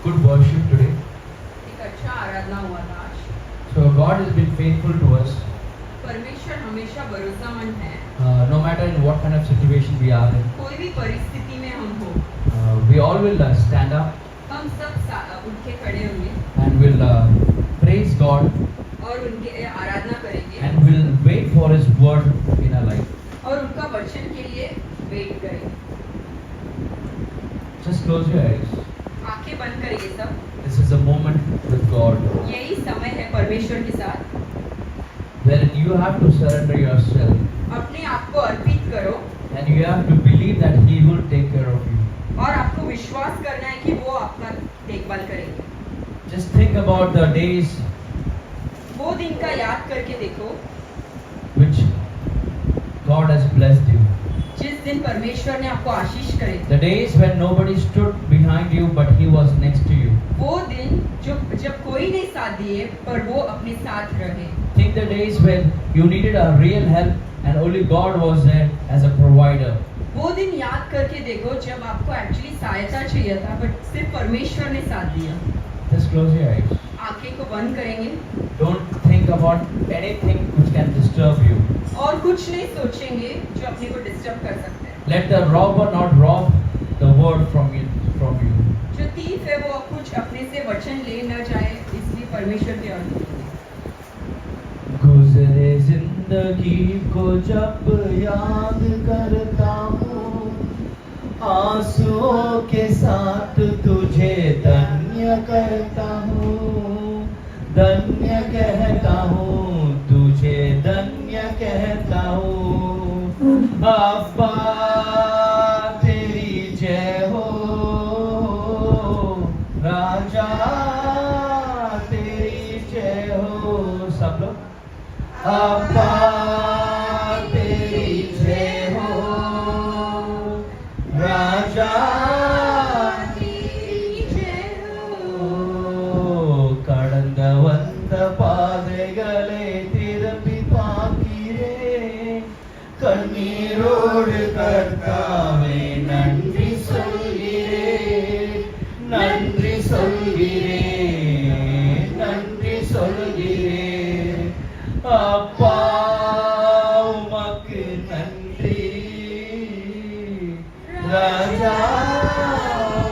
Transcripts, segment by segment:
good worship today. एक अच्छा आराधना हुआ था आज। So God has been faithful to us, परमेश्वर हमेशा भरोसेमंद है। no matter in what kind of situation we are in. कोई भी परिस्थिति में हम हो, We all will stand up हम सब उठ के खड़े होंगे and will praise God और उनके आराधना करेंगे and will wait for His word in our life. और उनका वचन के लिए वेट करेंगे। Just close your eyes. आंखें बंद करिए सब। This is a moment with God यही समय है परमेश्वर के साथ, wherein you have to surrender yourself अपने आप को अर्पित करो and you have to believe that He will take care of you. और आपको विश्वास करना है कि वो आपका देखभाल करेंगे। Just think about the days वो दिन का याद करके देखो which God has blessed you. जिस दिन परमेश्वर ने आपको आशीष करे। The days when nobody stood behind you but He was next to you. वो दिन जब कोई नहीं साथ दिए पर वो अपने साथ रहे। Think the days when you needed a real help and only God was there as a provider. वो दिन याद करके देखो जब आपको एक्चुअली सहायता चाहिए था बट सिर्फ परमेश्वर ने साथ दिया। Just close your eyes. आंखें को बंद करेंगे Don't think about anything which can disturb you. और कुछ नहीं सोचेंगे जो अपने को डिस्टर्ब कर सकते हैं। Let the robber not rob the word from you. जो तीफ है वो कुछ अपने से वचन ले न जाए, इसलिए परमेश्वर के अर्थ गुजरे जिंदगी को जब याद करता हूँ, आंसुओं के साथ तुझे धन्य करता हूँ, धन्य कहता हूँ, तुझे धन्य कहता हूँ। अब्बा तेरी जय हो, राजा तेरी जय हो। सब लोग अब्बा तेरी जय हो, राजा तेरी जय हो। கடந்த வந்த பாதைகளை திருப்பி பார்க்கிறேன், கண்ணீரோடு கர்த்தாவே நன்றி சொல்கிறேன், நன்றி சொல்கிறேன், நன்றி சொல்கிறேன்। அப்பா உமக்கு நன்றி, ராஜா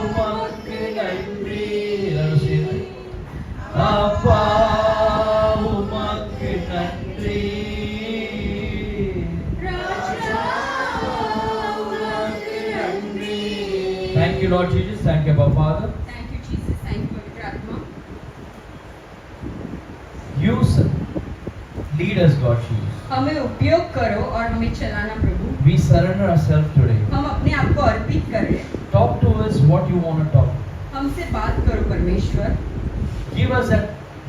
உமக்கு நன்றி। எல்லாரும் சேர்ந்து அப்பா உமக்கு நன்றி, ராஜா உமக்கு நன்றி। Thank you Lord Jesus, thank you Abba Father. Thank you Jesus, thank you पवित्र आत्मा। Use lead us God Jesus. हमें उपयोग करो और हमें चलाना प्रभु। We surrender ourselves today. हम अपने आप को अर्पित करें। Talk to us what you want to talk. हमसे बात करो परमेश्वर। Give us that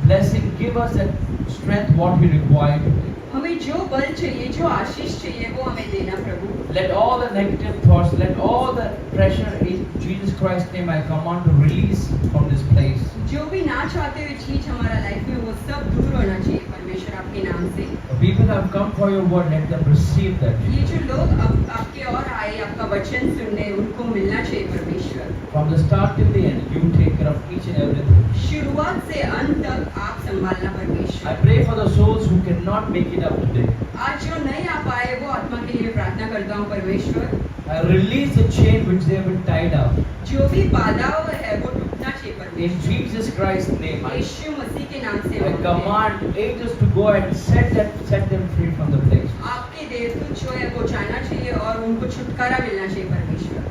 blessing, give us that strength what we require today. हमें जो बल चाहिए, जो आशीष चाहिए वो हमें देना प्रभु। Let all the negative thoughts, let all the pressure in Jesus Christ's name I command to release from this place. जो भी ना चाहते हुए चीज हमारा लाइफ में वो सब दूर होना चाहिए परमेश्वर आपके नाम से। The people have come for your word, let them receive that. ये जो लोग अब आपके और आए आपका वचन सुनने, उनको मिलना चाहिए परमेश्वर। From the start till the end, you take care of each and everything. शुरुआत से अंत तक आप संभालना I परमेश्वर। pray for the souls who cannot make it up today. आज जो नहीं आ पाए वो आत्मा के लिए प्रार्थना करता हूँ परमेश्वर। I release the chain which they have been tied up. जो भी बाधाओं है वो टूटना चाहिए In परमेश्वर। Jesus Christ's name, यीशु मसीह के नाम से I मांगते हैं। command angels to go and set them free from the place. आपके देवदूत जो है वो जाना चाहिए और उनको छुटकारा मिलना चाहिए परमेश्वर।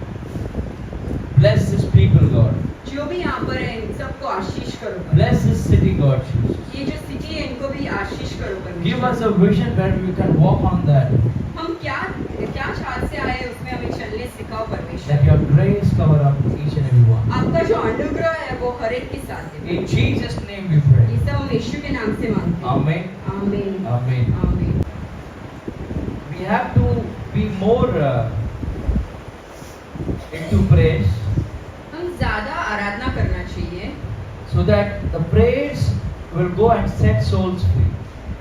Bless this people, God. जो भी यहाँ पर है इन सबको आशीष करो Bless this city, God Jesus. ये जो सिटी है इनको भी आशीष करो Give परमेश्वर। us a vision where we can walk on that. हम क्या क्या चाल से आए उसमें हमें चलने सिखाओ परमेश्वर। Let your grace cover up each and every one. आपका जो अनुग्रह है वो हर एक के साथ है। In Jesus' name we pray. ये सब हम यीशु के नाम से मांगते हैं। Amen. आमीन Amen. आमीन। We have to be more into praise हम ज्यादा आराधना करना चाहिए so that the praise will go and set souls free.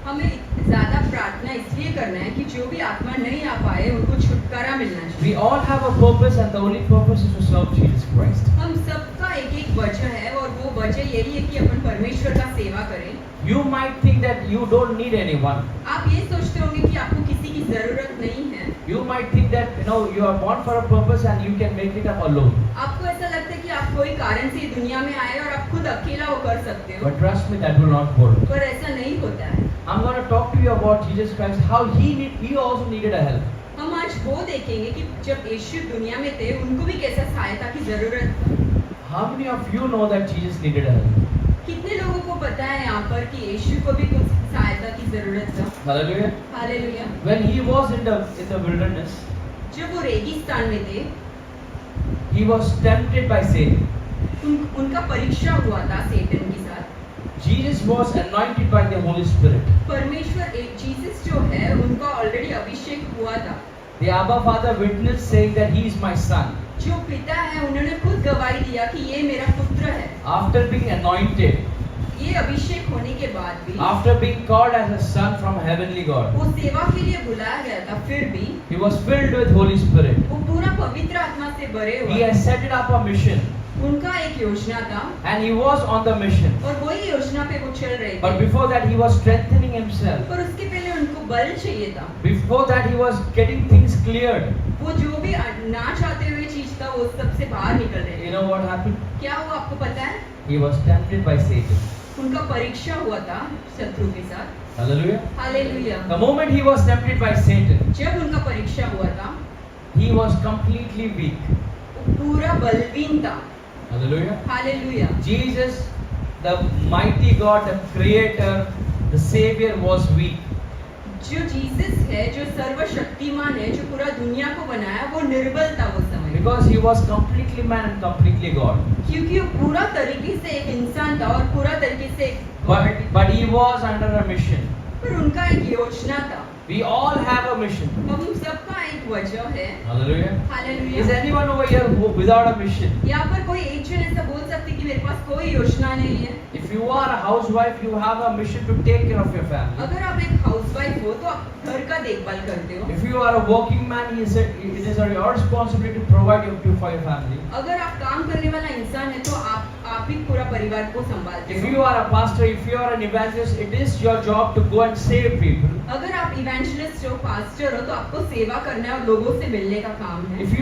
हमें ज्यादा प्रार्थना इसलिए करना है कि जो भी आत्मा नहीं आ पाए उनको छुटकारा मिलना चाहिए। We all have a purpose and the only purpose is to serve Jesus Christ. हम सबका एक एक वजह है और वजह यही है कि अपन परमेश्वर का सेवा करें। You might think that you don't need anyone. आप ये सोचते होंगे कि आपको किसी की जरूरत नहीं है। You might think that you are born for a purpose and you can make it up alone. आपको ऐसा लगता है कि आप कोई कारण से दुनिया में आए और आप खुद अकेला वो कर सकते हो, But trust me, that will not work. पर ऐसा नहीं होता है। I'm going to talk to you about Jesus Christ, how he also needed a help. हम आज वो देखेंगे कि जब यीशु दुनिया में थे उनको भी कैसा सहायता की जरूरत था। How many of you know that Jesus needed a help? कितने लोगों को पता है यहाँ पर कि यीशु को भी कुछ सहायता की जरूरत था। Hallelujah. Hallelujah. When he was in the wilderness, जब वो रेगिस्तान में थे, he was tempted by Satan. उनका परीक्षा हुआ था सेटन के साथ। Jesus was anointed by the Holy Spirit. परमेश्वर एक जीसस जो है उनका ऑलरेडी अभिषेक हुआ था। The Abba Father witnessed saying that he is my son. जो पिता है उन्होंने खुद गवाही दिया कि ये मेरा पुत्र है। After being anointed, ये अभिषेक होने के बाद भी, after being called as a son from heavenly God, वो सेवा के लिए बुलाया गया था, फिर भी he was filled with Holy Spirit. वो पूरा पवित्र आत्मा से भरे He हुए। has set it up a mission, उनका एक योजना था and he was on the mission. और वही योजना पे वो चल रहे But थे। before that, he was strengthening himself. पर उसके पहले उनको बल चाहिए था। Before that, he was getting things cleared. वो जो भी ना चाहते हुए चीज था वो सबसे बाहर निकल रहे You थे। know what happened? क्या हुआ आपको पता है? He was tempted by Satan. उनका परीक्षा हुआ था शत्रु के साथ। Hallelujah. Hallelujah. The moment he was tempted by Satan, जब उनका परीक्षा हुआ था he was completely weak. वो पूरा बलवीन था। Hallelujah. Hallelujah. Jesus, the mighty God, the creator, the savior was weak. जो जीसस है, जो सर्वशक्तिमान है, जो पूरा दुनिया को बनाया, वो निर्बल था वो समय। Because he was completely man and completely God. क्योंकि वो पूरा तरीके से एक इंसान था और पूरा तरीके से एक But he was under a mission. पर उनका एक योजना था। We all have a mission. हम सबका एक वजह है। Hallelujah. Is hallelujah. anyone over here without a mission? यहाँ पर कोई एक जन ऐसा बोल सकते कि मेरे पास कोई योजना नहीं है। If you are a housewife, you have a mission to take care of your family. अगर आप एक हाउसवाइफ हो तो आप घर का देखभाल करते हो। If you are a working man, it is your responsibility to provide for your family. अगर आप काम करने वाला इंसान है तो आप ही पूरा परिवार को संभालते If हो। you are a pastor, if you are an evangelist, it is your job to go and save people. अगर आप इवेंजलिस्ट हो, पास्टर हो, तो आपको सेवा करना है और लोगों से मिलने का काम है। If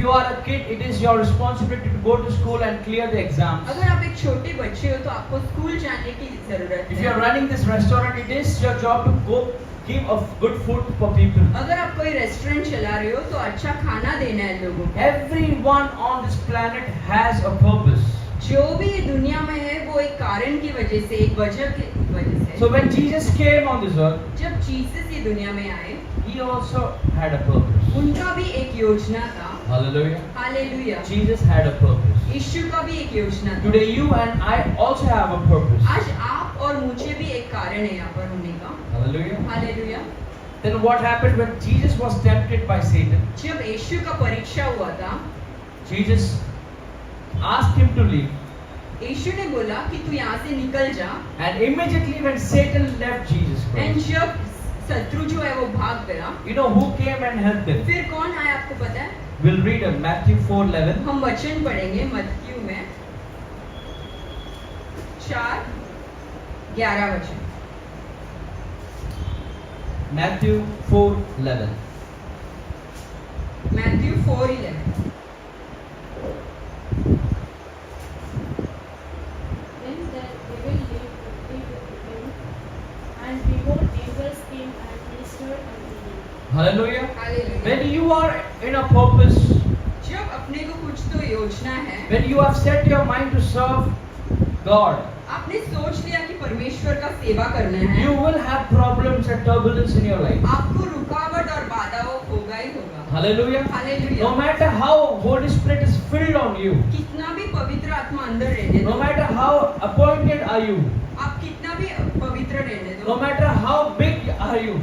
you are a kid, it is your responsibility to go to school and clear the exams. अगर आप एक छोटे बच्चे हो तो आपको स्कूल जाने की जरूरत If you है। are running this restaurant, it is your job to go give a good food for people. अगर आप कोई रेस्टोरेंट चला रहे हो तो अच्छा खाना देना है लोगों को। Everyone on this planet has a purpose. जो भी दुनिया में है वो एक कारण की वजह से, एक वजह की वजह से। So when Jesus came on this earth, जब जीसस ये दुनिया में आए, he also had a purpose. उनका भी एक योजना था। Hallelujah. Hallelujah. Jesus had a purpose. यीशु का भी एक योजना था। Today you and I also have a purpose. आज आप और मुझे भी एक कारण है यहाँ पर होने का। Hallelujah. Hallelujah. Then what happened when Jesus was tempted by Satan? जब यीशु का परीक्षा हुआ था, Jesus asked him to leave. यीशु ने बोला कि तू यहाँ से निकल जा। And immediately when Satan left Jesus and Christ, जब शत्रु जो है वो भाग गया, you know who came and helped him? फिर कौन आया आपको पता है? We'll read Matthew 4:11. हम वचन पढ़ेंगे मत्ती में 4:11 वचन। Matthew 4:11. Matthew 4:11। Then the devil left with him, and behold, angels came and ministered unto him. Hallelujah. Hallelujah. When you are in a purpose, जब अपने को कुछ तो योजना है, when you have set your mind to serve God, आपने सोच लिया कि परमेश्वर का सेवा करना है, you will have problems and turbulence in your life. आपको रुकावट और बाधाओं होगा ही होगा। Hallelujah. Hallelujah. No matter how Holy Spirit is filled on you, कितना भी पवित्र आत्मा अंदर रहने no दो, matter how appointed are you, आप कितना भी पवित्र रहने no दो, matter how big are you,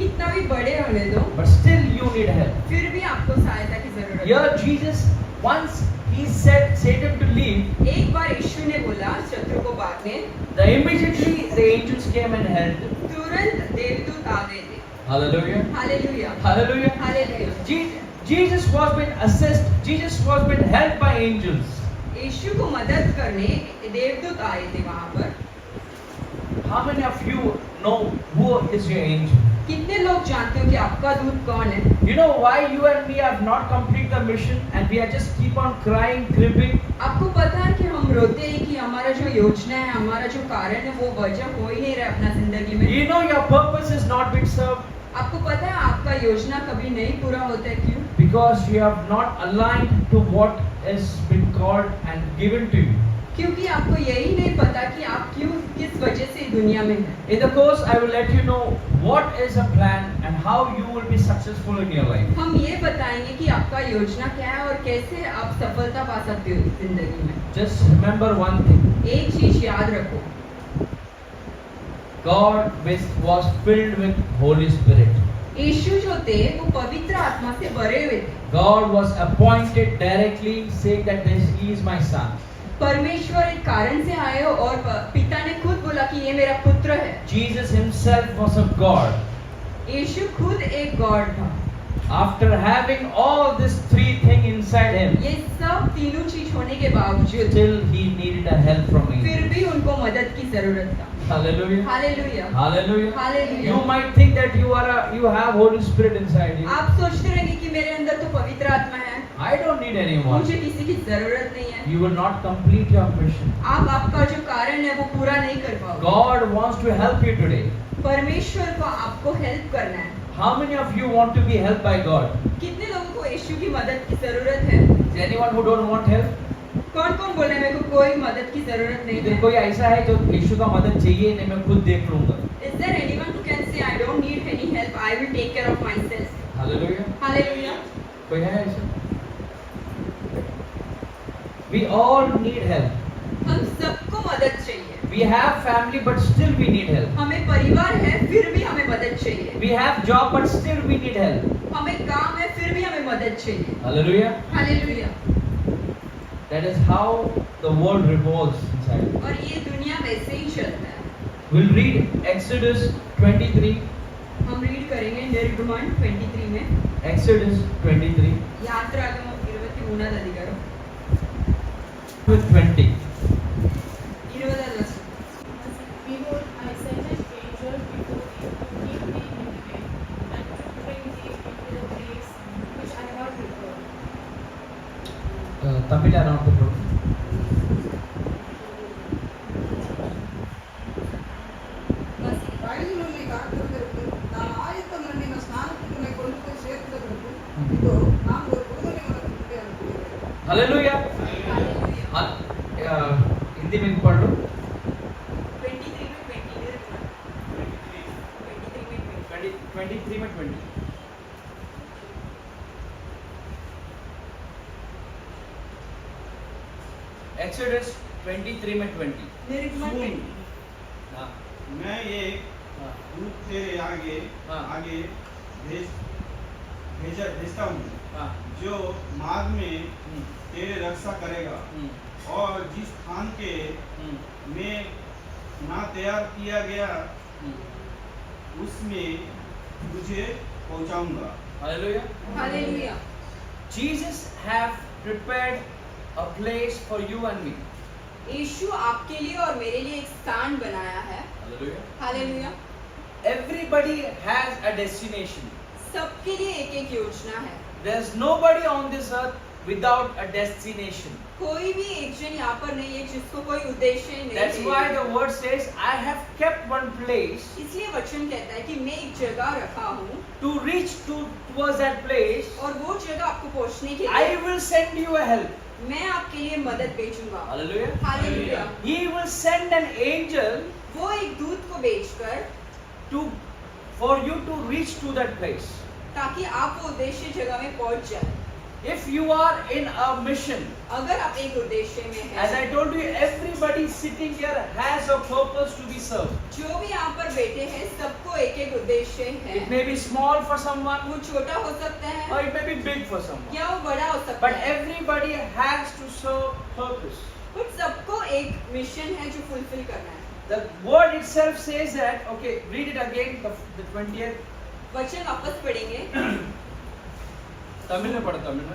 कितना भी बड़े होने दो, but still you need help. फिर भी आपको सहायता की जरूरत है। Here Jesus, once he said Satan to leave, एक बार यीशु ने बोला शत्रु को भागने, immediately the angels came and helped him. तुरंत देवदूत आ गए थे। Hallelujah. Hallelujah. Hallelujah. Hallelujah. Jesus was been assessed. Jesus was been helped by angels. यीशु को मदद करने देवदूत आए थे वहाँ पर। How many of you know who is your angel? कितने लोग जानते हो कि आपका दूत कौन है? You know why you and me have not completed the mission and we are just keep on crying, cribbing? आपको पता है कि हम रोते हैं कि हमारा जो योजना है, हमारा जो कारण है, वो वजह हो ही नहीं रहा अपना जिंदगी में। You know your purpose is not being served आपको पता है आपका योजना कभी नहीं पूरा होता है, क्यों? because you have not aligned to what has been called and given to you. क्योंकि आपको यही नहीं पता कि आप क्यों, किस वजह से दुनिया में हैं। In the course, I will let you know what is a plan and how you will be successful in your life. हम ये बताएंगे कि आपका योजना क्या है और कैसे आप सफलता पा सकते हो जिंदगी में। Just remember one thing. एक चीज याद रखो, God was filled with Holy Spirit. यीशु जो थे वो पवित्र आत्मा से भरे हुए थे। God was appointed directly saying that he is my son. परमेश्वर एक कारण से आए हो और पिता ने खुद बोला कि ये मेरा पुत्र है। Jesus himself was a God. यीशु खुद एक गॉड था। After having all these three things inside him, ये सब तीनों चीज होने के बावजूद still he needed a help from me. फिर भी उनको मदद की जरूरत था। Hallelujah. Hallelujah, Hallelujah. Hallelujah. You might think that you have Holy Spirit inside you. आप सोचते रहेंगे कि मेरे अंदर तो पवित्र आत्मा है, I don't need anyone. मुझे किसी की जरूरत नहीं है। You will not complete your mission. आप आपका जो कारण है वो पूरा नहीं कर पाओगे। God wants to help you today. परमेश्वर को आपको हेल्प करना है। How many of you want to be helped by God? कितने लोगों को यीशु की मदद की जरूरत है? Is there anyone who don't want help? कौन कौन बोले मेरे को कोई मदद की जरूरत नहीं इधर है? कोई ऐसा है जो यीशु का मदद चाहिए नहीं, मैं खुद देख लूंगा. Is there anyone who can say I don't need any help, I will take care of myself? Hallelujah. Hallelujah. कोई है ऐसा? We all need help. हम सबको मदद चाहिए। We have family but still we need help. हमें परिवार है फिर भी हमें मदद चाहिए। We have job but still we need help. हमें काम है फिर भी हमें मदद चाहिए। Hallelujah. Hallelujah. That is how the world revolves inside. और ये दुनिया वैसे ही चलता है। We'll read Exodus 23. हम रीड करेंगे निर्गमन 23 में। Exodus 23 यात्रागमं 23 अधिकारं with 20. 20 वर्ष। Behold, I send an angel before thee to keep thee in the way, and to bring thee into the place which I have prepared. Tamil around the world. ಬಯಲಿನಲ್ಲಿ ಕಾಯುತ್ತಿರುವುದು ನಾನು ಆಯುಧ ಮಣ್ಣಿನ ಸ್ನಾನಕ್ಕೆ ಕೊಂಡು ಸೇರಿದವರೆಗೂ ಇದು ನಾನು ஒரு புதுமையான கிருபை அனுப்புகிறேன். Hallelujah. हिंदी में पढ़ लो. 23 में 20 निर्गमन 23 में 20. Exodus 23 में 20. निर्गमन सुन, 20। हाँ. मैं एक हाँ. दूत तेरे आगे हाँ. आगे भेजता हूँ हाँ. जो मार्ग में तेरे रक्षा करेगा और जिस स्थान के में ना तैयार किया गया उसमें तुझे पहुँचाऊंगा। Hallelujah. Hallelujah. Jesus have prepared a place for you and me. यीशु आपके लिए और मेरे लिए एक स्थान बनाया है। Hallelujah. Hallelujah. Everybody has a destination. सबके लिए एक एक योजना है। There's nobody on this earth without a destination. कोई भी एक जन यहाँ पर नहीं है जिसको कोई उद्देश्य नहीं That's है। why the word says, I have kept one place इसलिए वचन कहता है कि मैं एक जगह रखा हूँ to reach towards that place. और वो जगह आपको पहुँचने के I लिए will send you a help. मैं आपके लिए मदद भेजूंगा। Hallelujah. Hallelujah. He will send an angel वो एक दूत को भेजकर for you to reach to that place. ताकि आप वो उद्देश्य जगह में पहुँच जाए। If you are in a mission, अगर आप एक उद्देश्य में as I हैं, told you, everybody sitting here has a purpose to be served. जो भी यहाँ पर बैठे हैं सबको एक एक उद्देश्य It है। may be small for someone, वो छोटा हो सकता है or it may be big for someone. या वो बड़ा हो सकता But है, everybody has to serve purpose. But सबको एक मिशन है जो फुलफिल करना है। The word itself says that, okay, read it again, the 20th. वचन वापस पढ़ेंगे। तमिल में पढ़, तमिल में.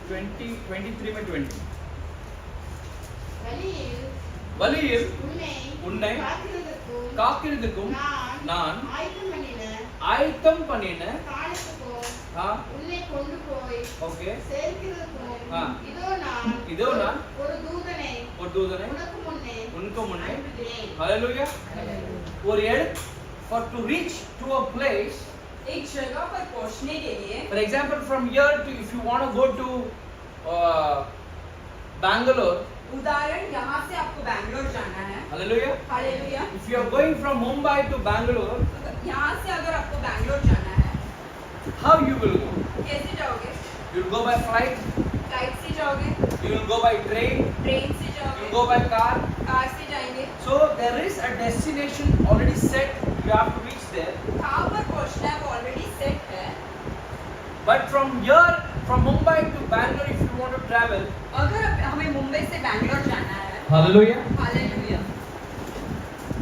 23 में 20 வழியில் வழியில் உன்னை காக்கிறதற்கும் காக்கிறதுக்கும் நான் ஆயத்தம் பண்ணின ஆயத்தம் பண்ணின காலத்துக்கும் உன்னை கொண்டு போய் ஓகே சேர்க்கிறதற்கும் இதோ நான் ஒரு தூதனை உனக்கு முன்னே அனுப்புகிறேன். हालेलुया ஒரு இடத்து for to reach to a place, एक जगह पर पहुंचने के लिए, for example from here to, if you want to go to Bangalore, उदाहरण यहाँ से आपको बैंगलोर जाना है, hallelujah, hallelujah, if you are going from Mumbai to Bangalore, यहाँ से अगर आपको बैंगलोर जाना है, how you will go? कैसे जाओगे? You will go by flight, flight से जाओगे, you will go by train, train से you जाओगे, will go by car. Car से जाएंगे. So there is a destination already set, you have to reach there. कहाँ पर पहुंचना है वो ऑलरेडी सेट है. But from here, from Mumbai to Bangalore, if you want to travel, अगर हमें मुंबई से बैंगलोर जाना है, hallelujah, hallelujah,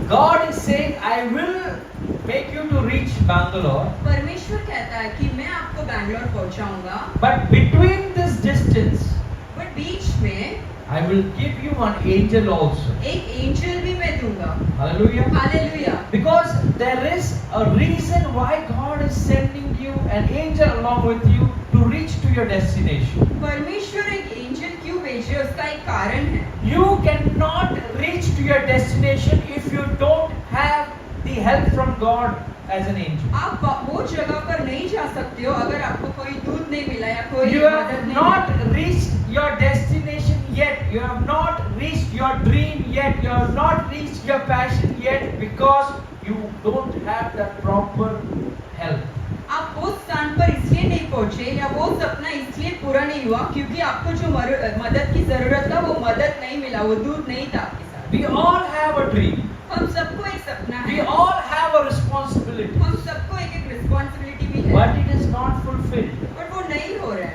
God is saying, I will make you to reach Bangalore, परमेश्वर कहता है कि मैं आपको Bangalore पहुंचाऊंगा, but between this distance, but बीच में I will give you an angel also. एक एंजल भी मैं दूंगा. Hallelujah. Hallelujah. Because there is a reason why God is sending you an angel along with you to reach to your destination. परमेश्वर एक angel क्यों भेजे उसका एक कारण है. You cannot reach to your destination if you don't have the help from God as an angel. आप वो जगह पर नहीं जा सकते हो अगर आपको कोई दूध नहीं मिला या कोई You मदद have नहीं not मिला. reached your destination yet. You have not reached your dream yet. You have not reached your passion yet because you don't have that proper help. आप वो स्थान पर इसलिए नहीं पहुंचे या वो सपना इसलिए पूरा नहीं हुआ क्योंकि आपको जो मदद की जरूरत था वो मदद नहीं मिला, वो दूध नहीं था आपके साथ. We all have a dream. हम सबको एक सपना We है, all have a responsibility. हम सबको एक एक रिस्पॉन्सिबिलिटी भी है, But it is not fulfilled. But वो नहीं हो रहा है.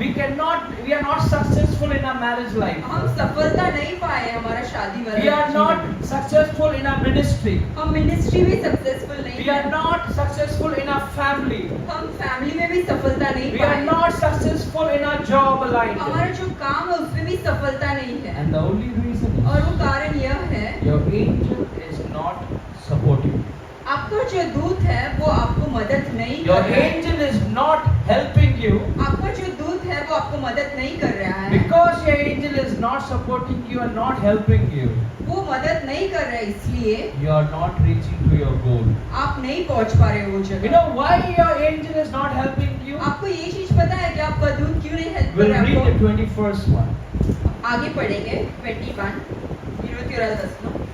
We are not successful in our marriage life. हम सफलता नहीं पाए हमारा शादी वाला We are जीवन not में. successful in our ministry. हम मिनिस्ट्री में सक्सेसफुल नहीं We are हैं. not successful in our family. हम फैमिली में भी सफलता नहीं We are पाए. not successful in our job alignment. हमारा जो काम है उसमें भी सफलता नहीं है. And the only reason और वो is कारण यह है your angel is not supporting you. आपका जो दूत है वो आपको मदद नहीं Your कर रहा है. angel is not helping you आपका जो दूत है वो आपको मदद नहीं कर रहा है. because your angel is not supporting you and not helping you. वो मदद नहीं कर रहा है इसलिए You are not reaching to your goal. आप नहीं पहुंच पा रहे हो वो You जगह. know why your angel is not helping you? आपको ये चीज पता है कि आपका दूत क्यों नहीं हेल्प कर We'll रहा है read the आपको? 21st one. आगे पढ़ेंगे 21 21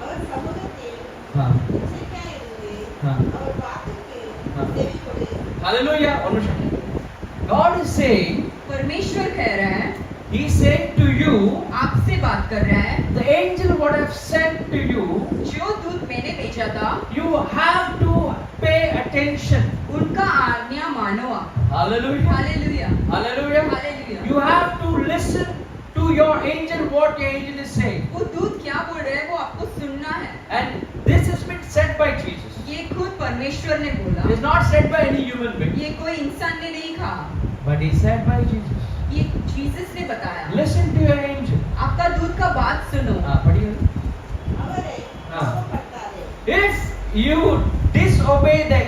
அவர் சமூகத்தில் हाँ. எச்சரிக்கையாயிருந்து हाँ. அவர் வாக்குக்கு हाँ. செவி கொடு. Hallelujah. One more second. God is saying, परमेश्वर कह रहा है, He is saying to you, आपसे बात कर रहा है, the angel what I have sent to you, जो दूत मैंने भेजा था you have to pay attention. उनका आज्ञा मानो आप. Hallelujah. Hallelujah, Hallelujah. Hallelujah. You have to listen to your angel what your angel is saying. वो दूत क्या बोल रहे हैं वो आपको सुनना है. And this has been said by Jesus. ये खुद परमेश्वर ने बोला, It is not said by any human being, ये कोई इंसान ने नहीं कहा, but is said by Jesus. ये जीसस ने बताया. Listen to your angel. आपका दूत का बात सुनो. पढ़िए. அவரை हाँ. கோபப்படுத்தாதே. If you disobey the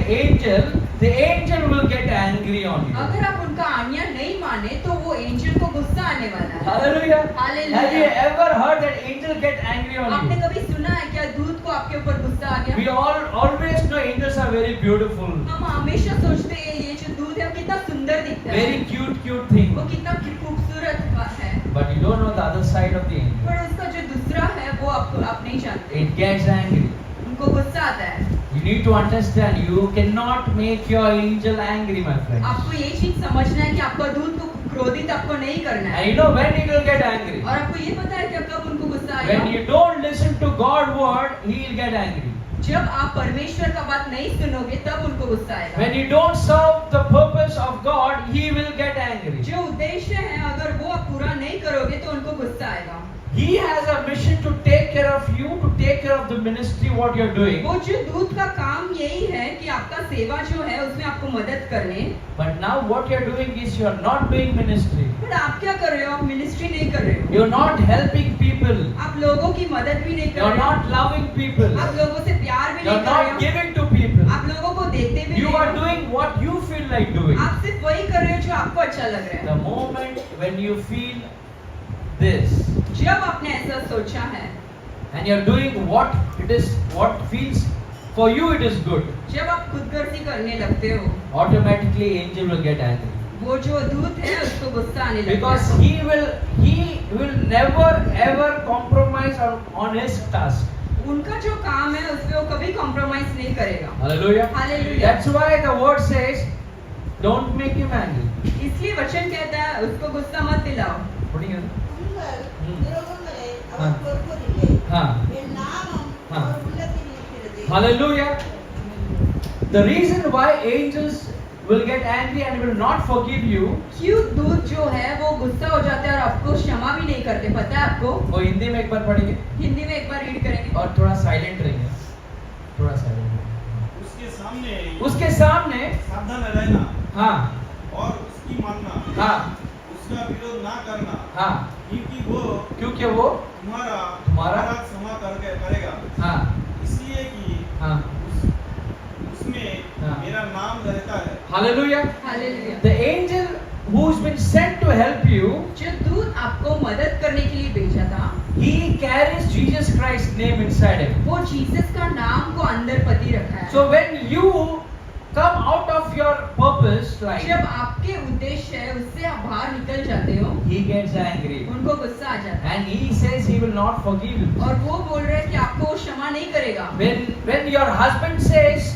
angel will get angry on you. अगर आप उनका आज्ञा नहीं माने तो वो एंजल को गुस्सा आने वाला है. Hallelujah. Hallelujah. Have you ever heard that angel get angry on आपने you? कभी सुना है क्या दूत को आपके ऊपर गुस्सा आ We गया? always know angels are very beautiful, हम हमेशा सोचते हैं ये जो दूत है वो कितना सुंदर दिखता है, very cute thing. वो कितना खूबसूरत है, But you don't know the other side of the angel. पर उसका जो दूसरा है वो आप नहीं जानते. It gets angry. उनको गुस्सा आता है. You need to understand. You cannot make your angel angry, my friend. आपको ये चीज समझना है कि आपका दूत को क्रोधित आपको नहीं करना है. And you know when it will get angry. और आपको ये पता है कि कब उनको गुस्सा When आएगा? you don't listen to God's word, He will get angry. जब आप परमेश्वर का बात नहीं सुनोगे तब उनको गुस्सा आएगा. When you don't serve the purpose of God, He will get angry. जो उद्देश्य है अगर वो आप पूरा नहीं करोगे तो उनको गुस्सा आएगा. He has a mission to take care of you, to take care of the ministry, what you're doing. वो जो दूत का काम यही है कि आपका सेवा जो है उसमें आपको मदद करने, But now what you're doing is you're not doing ministry. पर आप क्या कर रहे हो? आप मिनिस्ट्री नहीं कर रहे हो, You're not helping people. आप लोगों की मदद भी नहीं कर You're रहे हो, not loving people. आप लोगों से प्यार भी You're नहीं कर रहे not हो, giving to people. आप लोगों को देते भी You नहीं are हो, doing what you feel like doing. आप सिर्फ वही कर रहे हो जो आपको अच्छा लग रहा The moment when you feel this है। जब आपने ऐसा सोचा है, and you're doing what it is, what feels for you it is good, जब आप खुदगर्जी करने लगते हो, automatically angel will get angry. वो जो दूत है उसको गुस्सा आने लगता Because है, he will never ever compromise on his task. उनका जो काम है उसमें वो कभी कॉम्प्रोमाइज नहीं करेगा। Hallelujah. Hallelujah. That's why the word says, don't make him angry. इसलिए वचन कहता है उसको गुस्सा मत दिलाओ। Putting it. உங்கள் துரோகங்களை அவர் பொறுப்பதில்லை. हाँ. என் நாமம் हाँ. அவர் உள்ளத்தில் இருக்கிறது. Hallelujah. The reason why angels will get angry and will not forgive you, क्यों दूत जो है वो गुस्सा हो जाते हैं और आपको क्षमा भी नहीं करते, पता है आपको? वो हिंदी में एक बार पढ़ेंगे हिंदी में एक बार रीड करेंगे। और थोड़ा साइलेंट रहेंगे, थोड़ा साइलेंट। उसके सामने सावधान रहना हाँ और उसकी मानना, हाँ उसका विरोध ना करना, हाँ, क्योंकि वो तुम्हारा अपराध क्षमा करेगा। हाँ इसलिए कि हाँ। उसमें हाँ। मेरा नाम रहता है। Hallelujah. Hallelujah. The angel who's been sent to help you, जो दूत आपको मदद करने के लिए भेजा था, he carries Jesus Christ's name inside him. वो जीसस का नाम को अंदर पति रखा है। So when you come out of your purpose, like, जब आपके उद्देश्य है उससे आप बाहर निकल जाते हो, he gets angry उनको गुस्सा आ जाता है and he says he will not forgive you. और वो बोल रहे हैं कि आपको वो क्षमा नहीं करेगा। When your husband says,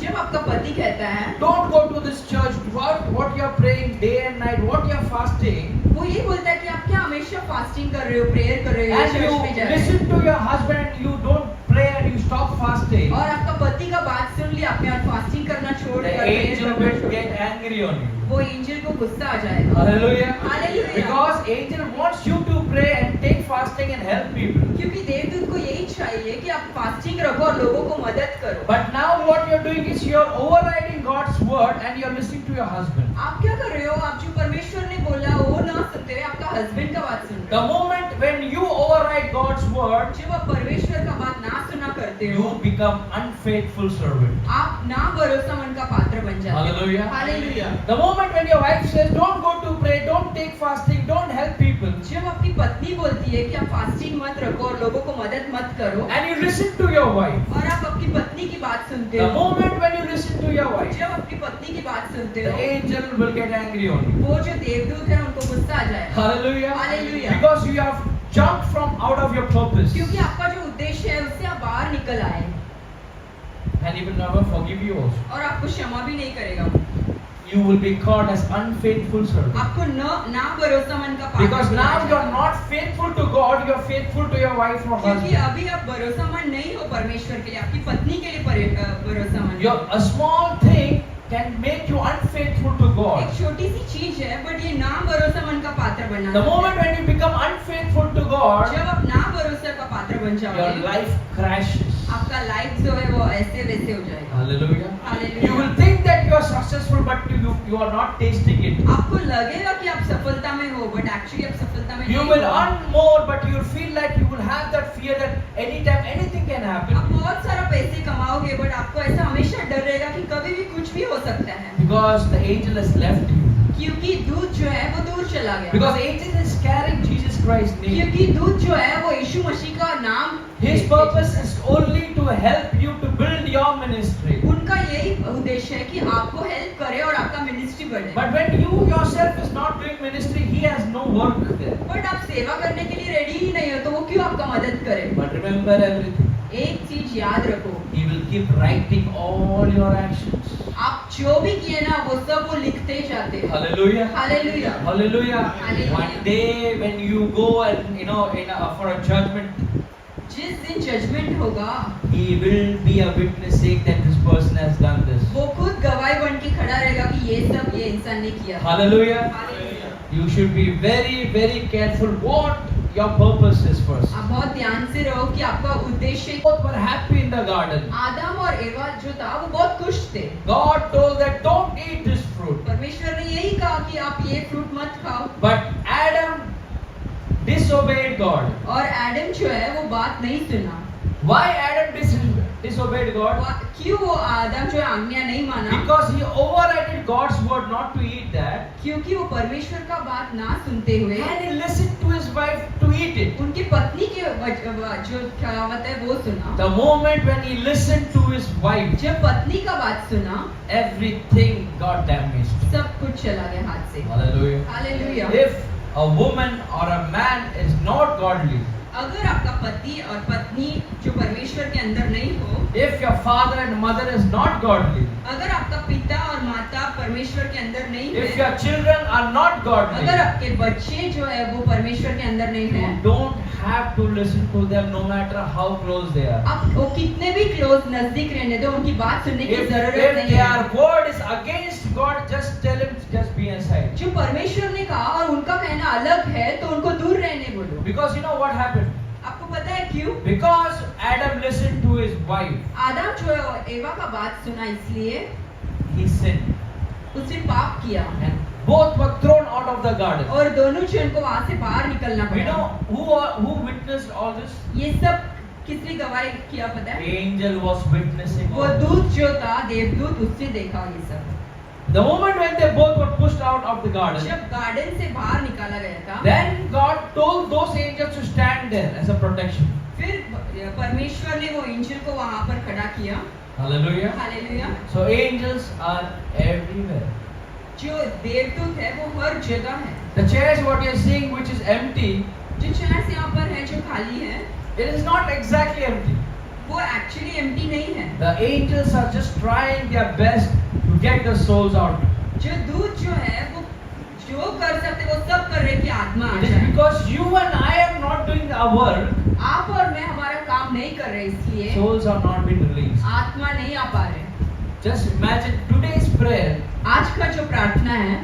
जब आपका पति कहता है don't go to this church, what you're praying day and night, what you're fasting, वो ये बोलता है कि आप क्या हमेशा फास्टिंग कर रहे हो, प्रेयर कर रहे हो, and चर्च you में जा रहे listen to your husband and you don't pray and you stop fasting, हो और आपका पति का बात सुन लिया आपने और फास्टिंग करना छोड़ the दिया, prayer angel करना will छोड़ get दिया, angry on you. वो एंजल को गुस्सा आ जाएगा। Hallelujah. Hallelujah. Because angel wants you to pray and take fasting and help people. क्योंकि देवदूत को यही चाहिए कि आप फास्टिंग रखो और लोगों को मदद करो। But now what you're doing is you're overriding God's word and you're listening to your husband. आप क्या कर रहे हो? आप जो परमेश्वर ने बोला वो ना सुनते हुए आपका हस्बैंड का बात सुन रहे The हो। moment when you override God's word, जब आप परमेश्वर का बात ना सुना करते हो, you become unfaithful servant. आप ना भरोसा मन का पात्र बन जाते हो। Hallelujah. Hallelujah. The moment when your wife says, don't go to pray, don't take fasting, don't help people, जब आपकी पत्नी बोलती है कि आप फास्टिंग मत रखो और लोगों को मदद मत करो, and you listen to your wife, और आप अपनी पत्नी की बात सुनते the हो, moment when you listen to your wife, जब अपनी पत्नी की बात सुनते the हो, angel will get angry on you. वो जो देवदूत है उनको गुस्सा आ जाएगा। Hallelujah. Hallelujah. Because you have jumped from out of your purpose, क्योंकि आपका जो उद्देश्य है उससे आप बाहर निकल आए and he will never forgive you also. और आपको क्षमा भी नहीं करेगा। You will be called as unfaithful servant. आपको ना भरोसा मन का पात्र Because बनाया now you are जाएगा। not faithful to God, you are faithful to your wife or क्योंकि husband. अभी आप भरोसामंद नहीं हो परमेश्वर के लिए, आपकी पत्नी के लिए भरोसामंद हो। A small thing can make you unfaithful to God. एक छोटी सी चीज है बट ये ना भरोसामंद का पात्र बनना The है। moment when you become unfaithful to God, जब आप ना भरोसा का पात्र बन your जाओगे, life crashes. आपका लाइफ जो है वो ऐसे वैसे हो जाएगा। Hallelujah. Hallelujah. You will think that you are successful, but you are not tasting it. आपको लगेगा कि आप सफलता में हो बट एक्चुअली आप सफलता में You नहीं will हो। earn more, but you will feel like you will have that fear that anytime anything can आप happen. बहुत सारा पैसे कमाओगे बट आपको ऐसा हमेशा डर रहेगा कि कभी भी कुछ भी हो सकता है, Because the angel has left you. क्योंकि दूत जो है वो दूर चला गया। Because angel is carrying Jesus Christ's name. क्योंकि दूत जो है वो यीशु मसीह का नाम, His purpose is only to help you to build your ministry. उनका यही उद्देश्य है कि आपको हेल्प करे और आपका मिनिस्ट्री बढ़े। But when you yourself is not doing ministry, he has no work there. But आप सेवा करने के लिए रेडी ही नहीं हो तो वो क्यों आपका मदद करे? But remember everything. एक चीज याद रखो, He will keep writing all your actions. आप जो भी किए ना वो सब वो लिखते जाते हैं। Hallelujah. Hallelujah. Hallelujah. Hallelujah. One day when you go and for a judgment, जिस दिन जजमेंट होगा he will be a witness saying that this person has done this. वो खुद गवाही बन के खड़ा रहेगा कि ये सब ये इंसान ने किया। Hallelujah. Hallelujah. You should be very, very careful what your purpose is first. आप बहुत ध्यान से रहो कि आपका उद्देश्य Both were happy in the garden. आदम और एवा जो था वो बहुत खुश थे। God told that don't eat this fruit. परमेश्वर ने यही कहा कि आप ये फ्रूट मत खाओ, But Adam disobeyed God. और एडम जो है वो बात नहीं सुना। Why Adam disobeyed God? क्यों वो आदम जो है आज्ञा नहीं माना? Because he overrided God's word not to eat that. क्योंकि वो परमेश्वर का बात ना सुनते हुए And he listened to his wife to eat it. उनकी पत्नी की जो कहावत है वो सुना। The moment when he listened to his wife, जब पत्नी का बात सुना, everything got damaged. सब कुछ चला गया हाथ से। Hallelujah. Hallelujah. If a woman or a man is not godly, अगर आपका पति और पत्नी जो परमेश्वर के अंदर नहीं हो, if your father and mother is not godly, अगर आपका पिता और माता परमेश्वर के अंदर नहीं if है, your children are not godly, अगर आपके बच्चे जो है वो परमेश्वर के अंदर नहीं you है, don't have to listen to them no matter how close they are. आप वो कितने भी क्लोज नजदीक रहने दो, उनकी बात सुनने की If जरूरत नहीं their है। word is against God, just tell him, just be aside. जो परमेश्वर ने कहा और उनका कहना अलग है तो उनको दूर रहने बोलो। Because you know what happened? आपको पता है क्यों? Because Adam listened to his wife, आदम जो है एवा का बात सुना, इसलिए he sinned. उसने पाप किया And both were thrown out of the garden. और दोनों जन को वहां से बाहर निकलना You पड़ा। know who witnessed all this? ये सब किसने गवाही किया पता है? Angel was witnessing वो all this. दूत जो था, देवदूत, उसने देखा ये सब। The moment when they both were pushed out of the garden, जब गार्डन से बाहर निकाला गया था, then God told those angels to stand there as a protection. फिर परमेश्वर ने वो एंजल को वहां पर खड़ा किया। Hallelujah. Hallelujah. So angels are everywhere. जो देवदूत है वो हर जगह है। The chairs what you are seeing which is empty, जो चेयर्स यहाँ पर है जो खाली है, it is not exactly empty. वो एक्चुअली एम्प्टी नहीं है। The angels are just trying their best to get the souls out. जो दूत जो है वो जो कर सकते वो सब कर रहे कि आत्मा आ It is जाए। because you and I are not doing our work, आप और मैं हमारा काम नहीं कर रहे, इसलिए souls are not being released. आत्मा नहीं आ पा रहे। Just imagine today's prayer. आज का जो प्रार्थना है,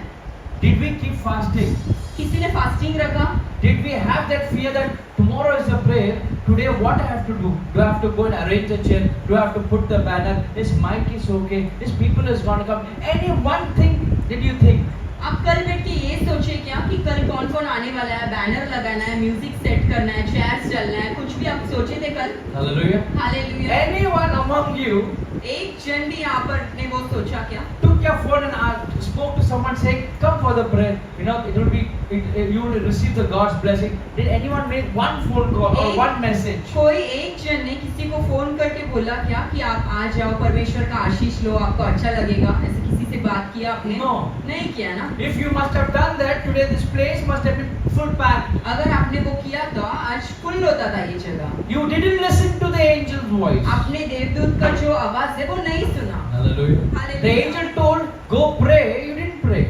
Did we keep fasting? किसी ने फास्टिंग रखा? Did we have that fear that tomorrow is a prayer? Today what I have to do? Do I have to go and arrange a chair? Do I have to put the banner? This mic is okay. This people is going to come. Any one thing did you think? आप कल बैठ के ये सोचे क्या कि कल कौन कौन आने वाला है, बैनर लगाना है, म्यूजिक सेट करना है, चेयर्स चलना है, कुछ भी आप सोचे थे कल? Hallelujah. Hallelujah. Anyone among you एक जन भी यहाँ पर ने वो सोचा क्या? took your phone and spoke to someone saying, "Come for the prayer." You know, it will be, you will receive the God's blessing. Did anyone make one phone call or one message? कोई एक जन ने किसी को phone करके बोला क्या कि आप आ जाओ, परमेश्वर का आशीष लो, आपको अच्छा लगेगा? ऐसे किसी से बात किया आपने? No. नहीं किया ना? If you must have done that, today this place must have been full packed. अगर आपने वो किया तो आज फुल होता था ये जगह। You didn't listen to the angel's voice. आपने देवदूत का जो आवाज है वो नहीं सुना। Hallelujah. Hallelujah. The angel told, "Go pray." You didn't pray.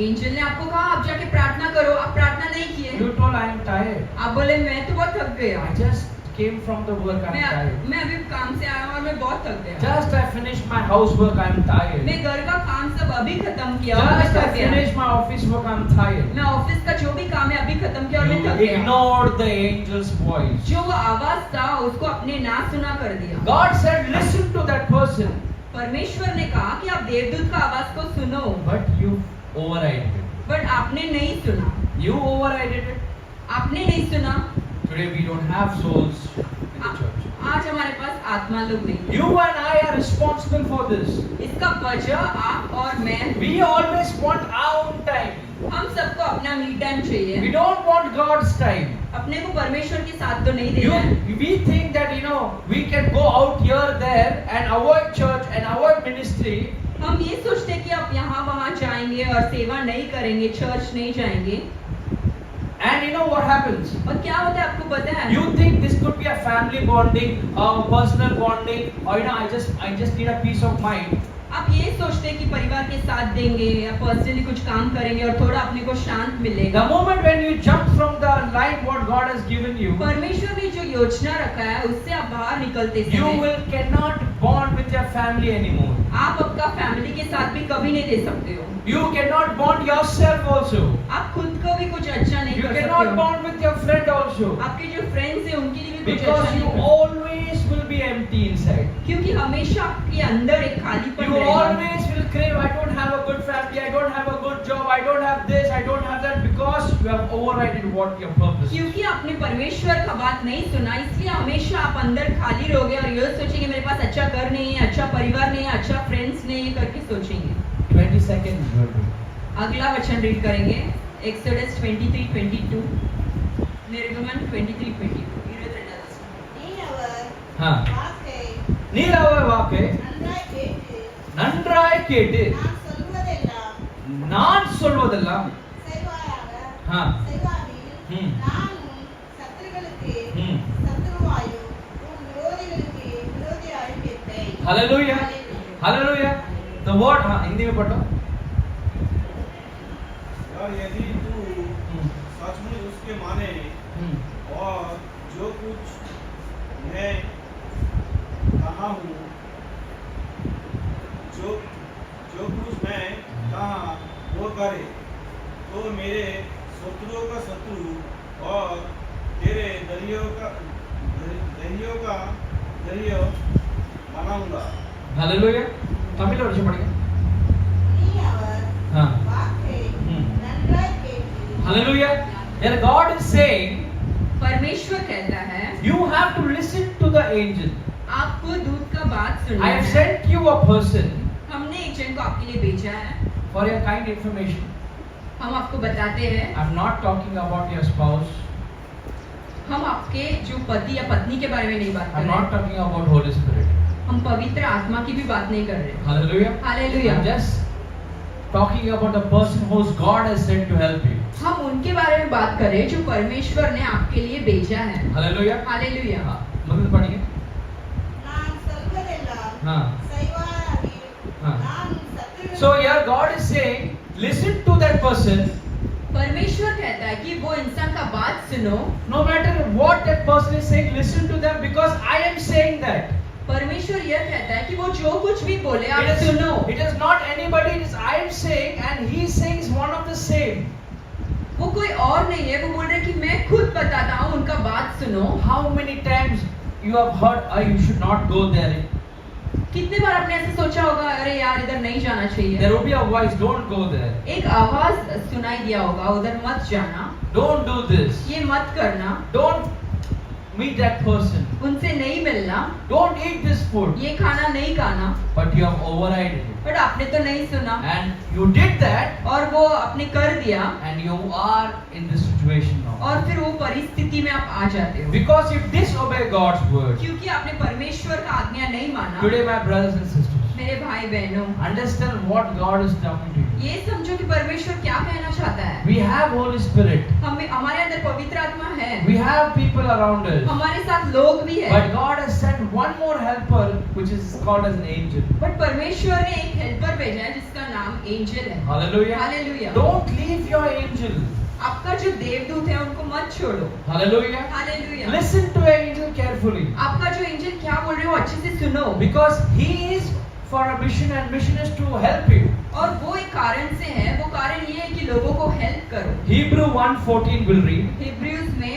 Angel ने आपको कहा आप जाके प्रार्थना करो, आप प्रार्थना नहीं किए। You told, "I am tired. आप बोले मैं तो बहुत थक गया, I just came from the work. I'm tired. मैं अभी काम से आया हूँ और मैं बहुत थक गया। Just I finished my housework. I'm tired. मैं घर का काम सब अभी खत्म किया और मैं Just I थक गया। finished my office work. I'm tired." मैं ऑफिस का जो भी काम है अभी खत्म किया और मैं You थक गया। ignored the angel's voice. जो वो आवाज था उसको अपने ना सुना कर दिया। God said, "Listen to that person," परमेश्वर ने कहा कि आप देवदूत का आवाज को सुनो, but you overrided it. But आपने नहीं सुना। You overrided it. आपने नहीं सुना। Today we don't have souls in the church. आज हमारे पास आत्मा लोग नहीं है। You and I are responsible for this. इसका वजह आप और मैं, We always want our own time. हम सबको अपना मी टाइम चाहिए। We don't want God's time. अपने को परमेश्वर के साथ तो नहीं देना है। We think that we can go out here, there and avoid church and avoid ministry. हम ये सोचते हैं कि आप यहाँ वहाँ जाएंगे और सेवा नहीं करेंगे, चर्च नहीं जाएंगे। And you know what happens? और क्या होता है आपको पता है? You think this could be a family bonding, a personal bonding, or I just need a peace of mind. आप ये सोचते हैं कि परिवार के साथ देंगे या पर्सनली कुछ काम करेंगे और थोड़ा अपने को शांत मिलेगा। The moment when you jump from the line what God has given you, परमेश्वर ने जो योजना रखा है उससे आप बाहर निकलते you समय cannot bond with your family anymore. आप आपका फैमिली के साथ भी कभी नहीं दे सकते हो। You cannot bond yourself also. आप खुद को भी कुछ अच्छा नहीं You कर cannot सकते हो। bond with your friend also. आपके जो फ्रेंड्स हैं उनके लिए भी कुछ Because अच्छा you नहीं कर always always will be empty inside. क्योंकि हमेशा आपके अंदर एक खालीपन You रहेगा। always will crave, I don't have a good family, I don't have a good job, I don't have this, I don't have that, because you have overridden what your purpose is. क्योंकि आपने परमेश्वर का बात नहीं सुना, इसलिए हमेशा आप अंदर खाली रहोगे और ये सोचेंगे मेरे पास अच्छा घर नहीं है, अच्छा परिवार नहीं है, अच्छा फ्रेंड्स नहीं है करके सोचेंगे। 20 seconds will do. अगला वचन रीड करेंगे एक्सोडस 23:22 निर्गमन 23:22 நீர் அவர் हाँ. வாக்கை நீர் அவர் வாக்கை நன்றாய் கேட்டு நன்றாய் கேட்டு நான் சொல்வதெல்லாம் நான் சொல்வதெல்லாம் செய்வாயாக हाँ. செய்வானில் நான் உன் சத்துருக்களுக்கு ம். சத்துருவாயும் உன் விரோதிகளுக்கு விரோதியாயும் இருப்பேன். हालेलुया हालेलुया द वर्ड हाँ हिंदी में पढ़ो और यदि तू सचमुच उसके माने और जो कुछ मैं कहा हूँ जो जो कुछ मैं कहा वो करे तो मेरे शत्रुओं का शत्रु और तेरे दरियों का दरियो बनाऊंगा। हालेलुया तमिल वर्षन पढ़ेंगे நீ அவர் हाँ வாக்கை நன்றாய் கேட்டு हालेलुया यार गॉड इज सेइंग परमेश्वर कहता है you have to listen to the angel. आपको दूत का बात सुनना I have है। sent you a person हमने एक जन को आपके लिए भेजा है, for your kind information. हम आपको बताते हैं, I'm not talking about your spouse. हम आपके जो पति या पत्नी के बारे में नहीं बात कर I'm रहे not हैं, talking about Holy Spirit. हम पवित्र आत्मा की भी बात नहीं कर रहे। Hallelujah. Hallelujah. I'm just talking about the person whose God has sent to help you. हम उनके बारे में बात कर रहे हैं जो परमेश्वर ने आपके लिए भेजा है। Hallelujah. हालेलुया। हाँ, मम्मी पढ़िए. நான் சொல்வதெல்லாம் हाँ. செய்வாயாக हाँ. நான் உன் சத்துருக்களுக்கு So here God is saying, listen to that person. परमेश्वर कहता है कि वो इंसान का बात सुनो, No matter what that person is saying, listen to them because I am saying that. परमेश्वर यह कहता है कि वो जो कुछ भी बोले आप It सुनो। is not anybody, it is I am saying and he is saying is one of the same. वो कोई और नहीं है, वो बोल रहे हैं कि मैं खुद बताता हूँ, उनका बात सुनो। How many times you have heard, you should not go there. कितने बार आपने ऐसे सोचा होगा, अरे यार इधर नहीं जाना चाहिए। There will be a voice, don't go there. एक आवाज सुनाई दिया होगा, उधर मत जाना, Don't do this. ये मत करना, Don't meet that person. उनसे नहीं मिलना, Don't eat this food. ये खाना नहीं खाना। But you have overridden it. But आपने तो नहीं सुना And you did that और वो आपने कर दिया and you are in this situation now. और फिर वो परिस्थिति में आप आ जाते हो Because you disobey God's word. क्योंकि आपने परमेश्वर का आज्ञा नहीं माना। Today my brothers and sisters, मेरे भाई बहनों, understand what God is talking to you. ये समझो कि परमेश्वर क्या कहना चाहता है। We have Holy Spirit. हमें हमारे अंदर पवित्र आत्मा है, We have people around us. हमारे साथ लोग भी है, But God has sent one more helper which is called as an angel. But परमेश्वर ने एक हेल्पर भेजा है जिसका नाम एंजल है। Hallelujah. Hallelujah. Don't leave your angel. आपका जो देवदूत है उनको मत छोड़ो। Hallelujah. Hallelujah. Listen to your angel carefully. आपका जो एंजल क्या बोल रहे हो अच्छे से सुनो, Because he is for a mission and mission is to help you. और वो एक कारण से है, वो कारण ये है कि लोगों को हेल्प करो। Hebrew 1:14 will read हिब्रूज में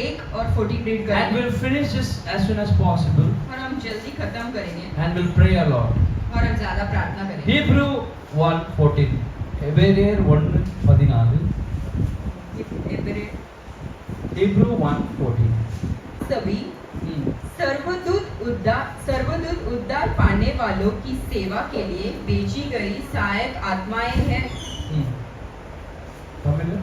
1 और 14 रीड and करेंगे we'll finish this as soon as possible और हम जल्दी खत्म करेंगे and we'll pray a lot. और हम ज्यादा प्रार्थना करेंगे। Hebrew 1:14. Hebreer 1:14. Hebrew 1:14. सभी सर्वदूत उद्धार पाने वालों की सेवा के लिए भेजी गई सहायक आत्माएं हैं। तमिल में?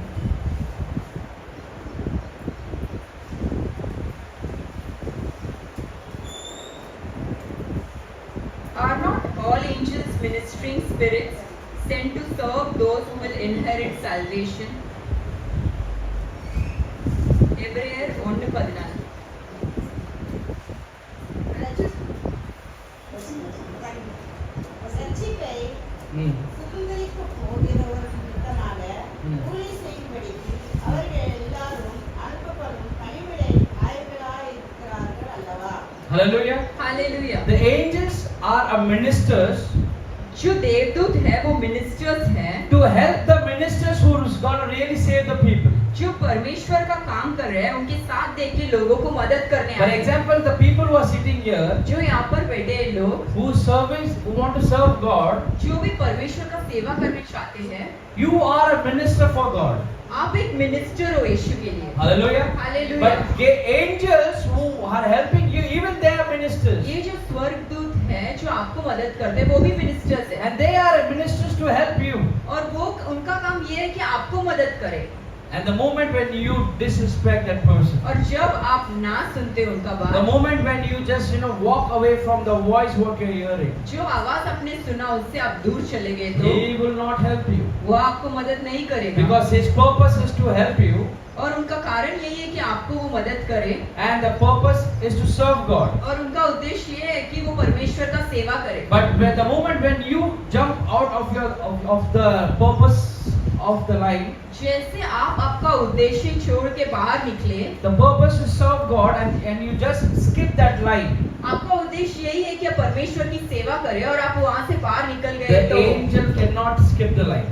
Are not all angels ministering spirits sent to serve those who will inherit salvation? Hebreer 1:14. ரட்சிப்பை சுதந்தரிக்கப் போகிறவர் நிமித்தமாக ஊழிய செய்யும்படிக்கு அவர்கள் எல்லாரும் அனுப்பப்படும் பணிவிடை ஆயர்களாயிருக்கிறார்கள் அல்லவா? Hallelujah. Hallelujah. The angels are a ministers जो देवदूत है वो मिनिस्टर्स हैं to help the ministers who is going to really save the people. जो परमेश्वर का काम कर रहे हैं, उनके साथ देख के लोगों को मदद करने For आए हैं। example, the people who are sitting here, जो यहाँ पर बैठे हैं लोग, who want to serve God, जो भी परमेश्वर का सेवा करना चाहते हैं, you are a minister for God. आप एक मिनिस्टर हो यीशु के लिए। Hallelujah. Hallelujah. But the angels who are helping you, even they are ministers. ये जो स्वर्गदूत है जो आपको मदद करते हैं वो भी मिनिस्टर्स है, And they are ministers to help you. और वो उनका काम ये है कि आपको मदद करे। And the moment when you disrespect that person, और जब आप ना सुनते उनका the बात, moment when you just walk away from the voice what you're hearing, जो आवाज आपने सुना उससे आप दूर चले गए तो he will not help you. वो आपको मदद नहीं करेगा। Because his purpose is to help you, और उनका कारण यही है कि आपको वो मदद करे, and the purpose is to serve God. और उनका उद्देश्य ये है कि वो परमेश्वर का सेवा करे। But the moment when you jump out of the purpose of the line, जैसे आप आपका उद्देश्य छोड़ के बाहर निकले, the purpose to serve God, and you just skip that line, आपका उद्देश्य यही है कि आप परमेश्वर की सेवा करें और आप वहाँ से बाहर निकल the गए तो angel cannot skip the line.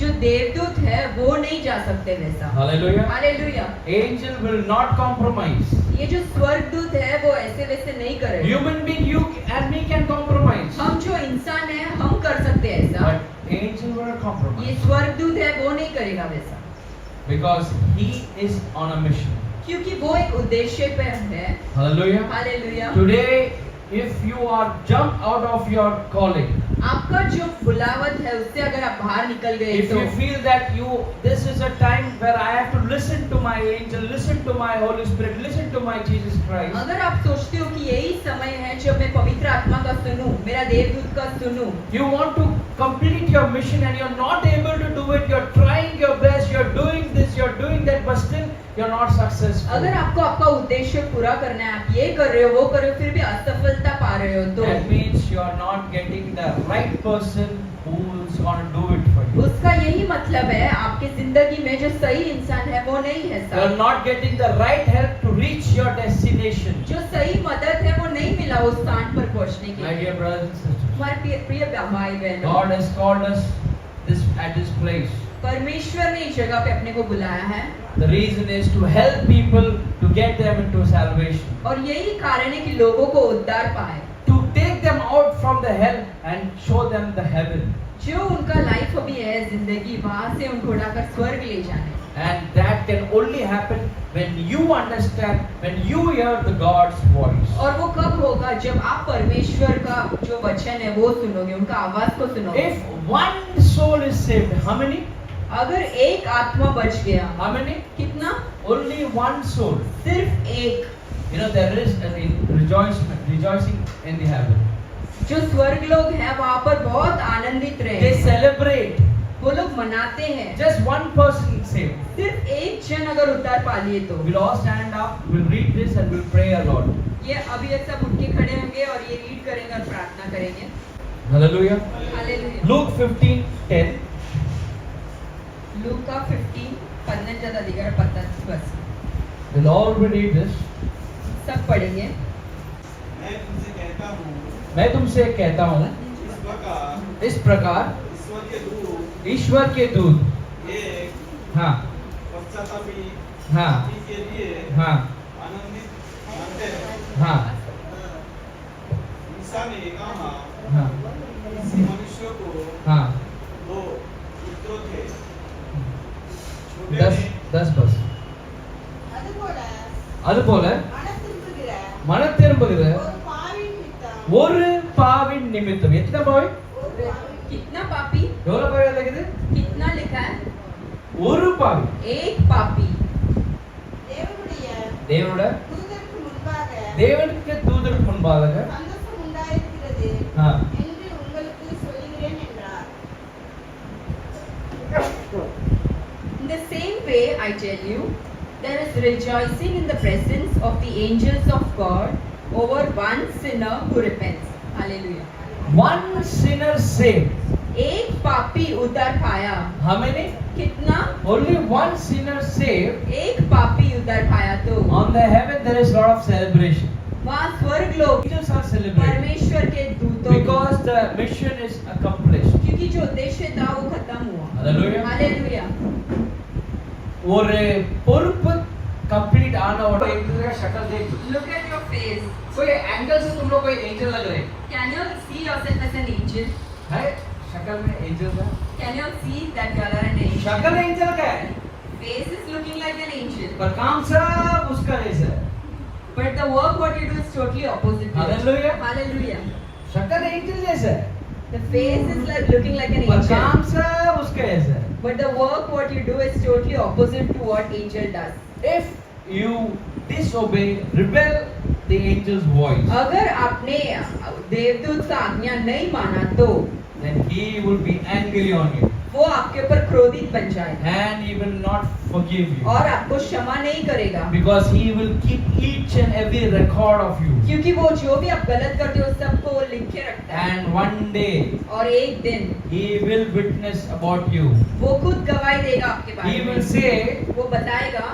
जो देवदूत है वो नहीं जा सकते वैसा। Hallelujah. Hallelujah. Angel will not compromise. ये जो स्वर्गदूत है वो ऐसे वैसे नहीं करेगा। Human being, you and me can compromise. हम जो इंसान है हम कर सकते हैं ऐसा, But angel will not ये compromise. स्वर्गदूत है वो नहीं करेगा वैसा, Because he is on a mission. क्योंकि वो एक उद्देश्य पे है। Hallelujah. Hallelujah. Today, if you are jumped out of your calling, आपका जो बुलावट है उससे अगर आप बाहर निकल गए if तो you feel that this is a time where I have to listen to my angel, listen to my Holy Spirit, listen to my Jesus Christ, अगर आप सोचते हो कि यही समय है जब मैं पवित्र आत्मा का सुनूं, मेरा देवदूत का सुनूं, you want to complete your mission and you're not able to do it, you're trying your best, you're doing this, you're doing that, but still you're not successful. अगर आपको आपका उद्देश्य पूरा करना है, आप ये कर रहे हो वो कर रहे हो, फिर भी असफलता पा रहे हो तो That means you are not getting the right person who's going to do it for you. उसका यही मतलब है आपकी जिंदगी में जो सही इंसान है वो नहीं है You are साहब। not getting the right help to reach your destination. जो सही मदद है वो नहीं मिला उस स्थान पर पहुंचने के My लिए। dear brothers and sisters, हमारे प्रिय भाई बहनों, God has called us at this place. परमेश्वर ने इस जगह पे अपने को बुलाया है The reason is to help people to get them into salvation, और यही कारण है कि लोगों को उद्धार पाए, to take them out from the hell and show them the heaven. जो उनका लाइफ अभी है जिंदगी, वहां से उनको उठाकर स्वर्ग ले जाने। And that can only happen when you understand, when you hear the God's voice. और वो कब होगा जब आप परमेश्वर का जो वचन है वो सुनोगे, उनका आवाज को सुनोगे। If one soul is saved, how many? अगर एक आत्मा बच गया, How many? कितना? Only one soul. सिर्फ एक। There is a rejoicing in the heaven. जो स्वर्ग लोग हैं वहाँ पर बहुत आनंदित रहे, They celebrate. वो लोग मनाते हैं। Just one person saved. सिर्फ एक जन अगर उद्धार पा लिए तो We'll all stand up, we'll read this and we'll pray a lot. ये अभी ये सब उठ के खड़े होंगे और ये रीड करेंगे और प्रार्थना करेंगे। Hallelujah. हालेलुया। Luke 15:10. लूका 15 15 अधिकार 15 बस We'll all read this. सब पढ़ेंगे। मैं तुमसे कहता हूँ, मैं तुमसे कहता हूँ, इस प्रकार ईश्वर के दूत एक हाँ पश्चातापी हाँ के लिए हाँ आनंदित मानते हैं। हाँ ईसा ने कहा, हाँ किसी मनुष्य को हाँ 2 पुत्र थे, छोटे 10 ने 10 बस அதுபோல மனம் திரும்புகிற ஒரு பாவின் நிமித்தம் எத்தனை பாவி कितना पापी? எவ்வளவு பாவி இருக்குது कितना लिखा है? ஒரு பாவி एक पापी தேவனோட தேவனுக்கு தூதருக்கு முன்பாக ஆ In the same way, I tell you, there is rejoicing in the presence of the angels of God over one sinner who repents. Hallelujah. one sinner saved. एक पापी उद्धार पाया। How many? कितना? Only one sinner saved. एक पापी उद्धार पाया तो On the heaven there is lot of celebration. वहाँ स्वर्ग लोग Angels are celebrating परमेश्वर के दूतों because the mission is accomplished. क्योंकि जो उद्देश्य था वो खत्म हुआ। Hallelujah. हालेलुया। ஒரு பொறுப்பு complete I know what angel का शक्ल देख. Look at your face. कोई एंगल से तुम लोग कोई एंजल लग रहे हैं. Can you see yourself as an angel? है शक्ल में एंजल का. Can you see that you are an angel? शक्ल एंजल का है. Face is looking like an angel. पर काम सब उसका जैसा है. But the work what you do is totally opposite. to it. Hallelujah. Hallelujah. शक्ल एंजल जैसा है. The face is like looking like an पर angel. काम सब उसका जैसा है. But the work what you do is totally opposite to what angel does. If you disobey, rebel the angel's voice, अगर आपने देवदूत का आज्ञा नहीं माना तो then he will be angry on you वो आपके ऊपर क्रोधित बन जाएगा and he will not forgive you और आपको क्षमा नहीं करेगा because he will keep each and every record of you. क्योंकि वो जो भी आप गलत करते हो सबको वो लिख के रखता है And one day और एक दिन he will witness about you. वो खुद गवाही देगा आपके He बारे will में say वो बताएगा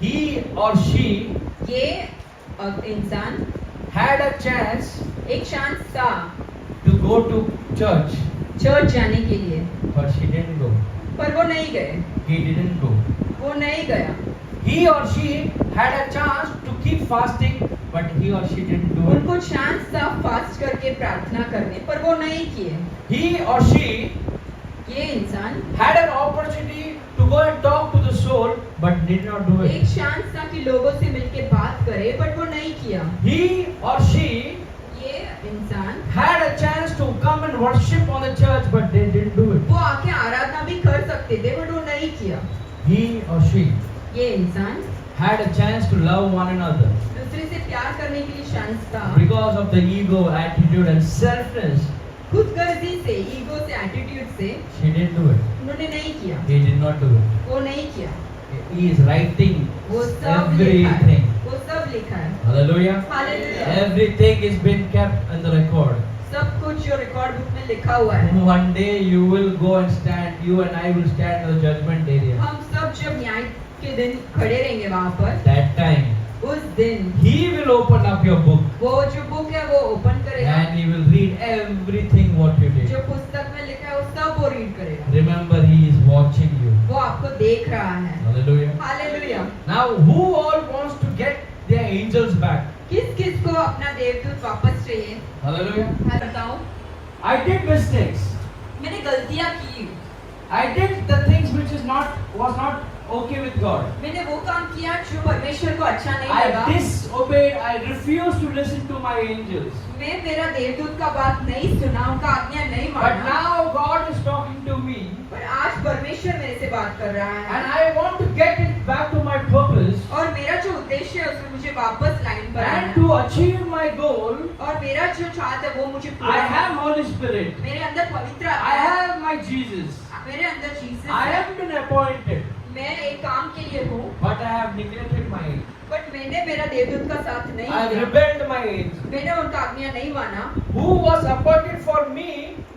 he or she ये इंसान had a chance एक चांस था to go to church church जाने के लिए but she didn't go. पर वो नहीं गए He didn't go. वो नहीं गया He or she had a chance to keep fasting but he or she didn't do it. उनको चांस था फास्ट करके प्रार्थना करने पर वो नहीं किए He or she ये इंसान had an opportunity to go and talk to the soul but did not do एक it. चांस था कि लोगों से मिलके बात करे बट वो नहीं किया He or she ये इंसान had a chance to come and worship on the church but they didn't do it. वो आके आराधना भी कर सकते थे बट वो नहीं किया He or she ये इंसान had a chance to love one another दूसरे से प्यार करने के लिए चांस था because of the ego, attitude and selfness. खुदगर्जी से ईगो से एटीट्यूड से She didn't do it. उन्होंने नहीं किया He did not do it. वो नहीं किया He is writing वो सब लिखा है everything. वो सब लिखा है Hallelujah. Hallelujah. Everything is been kept in the record. सब कुछ जो रिकॉर्ड बुक में लिखा हुआ है One day you will go and stand, you and I will stand in the judgment area. हम सब जब न्याय के दिन खड़े रहेंगे वहाँ पर That time, उस दिन He will open up your book वो जो बुक है वो ओपन करेगा and He will read everything what you जो did. पुस्तक में लिखा है वो सब वो रीड करेगा Remember, He is watching you. वो आपको देख रहा है Hallelujah. Hallelujah Now, who all wants to get their angels back? किस किस को अपना देवदूत वापस चाहिए Hallelujah. मैं बताऊं I did mistakes. मैंने गलतियां की I did the things which was not okay with God. मैंने वो काम किया जो परमेश्वर को अच्छा नहीं I लगा disobeyed. I refused to listen to my angels. मैं मेरा देवदूत का बात नहीं सुना उनका आज्ञा नहीं But माना now God is talking to me, पर आज परमेश्वर मेरे से बात कर रहा and है I want to get it back to my purpose और मेरा जो उद्देश्य है उसमें मुझे वापस लाइन पर आना and है to achieve my goal. और मेरा जो चाहत है वो मुझे I पूरा have Holy Spirit. मेरे अंदर पवित्र I आत्मा है have my Jesus. मेरे अंदर जीसस I है have been appointed, मैं एक काम के लिए हूँ but I have neglected my age. But मैंने मेरा देवदूत का साथ नहीं I have किया rebelled my age. मैंने उनका आज्ञा नहीं माना Who was appointed for me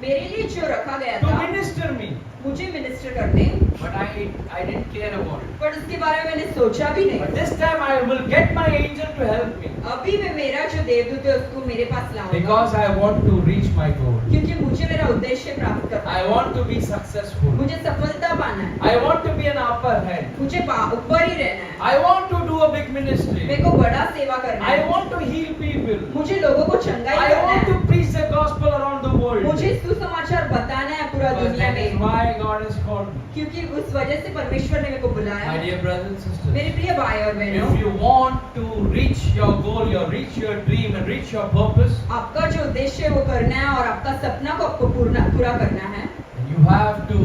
मेरे लिए जो रखा गया to था minister me, मुझे मिनिस्टर करने but I didn't care about it. पर उसके बारे में मैंने सोचा भी But नहीं this time I will get my angel to help me अभी मैं मेरा जो देवदूत है उसको मेरे पास लाऊंगा because I want to reach my goal. क्योंकि मुझे मेरा उद्देश्य प्राप्त करना I है want to be successful. मुझे सफलता पाना है I want to be an upper head. मुझे ऊपर ही रहना है I want to do a big ministry. मेरे को बड़ा सेवा करना I है want to heal people. मुझे लोगों को चंगाई I करना want है to preach the gospel around the world. मुझे सुसमाचार बताना है पूरा Because दुनिया that is में why God has called me. क्योंकि उस वजह से परमेश्वर ने मेरे को बुलाया My है dear brothers and sisters, मेरे प्रिय भाई और बहनों if you want to reach your goal, reach your dream and reach your purpose, आपका जो उद्देश्य है वो करना है और आपका सपना को आपको पूरा करना है then you have to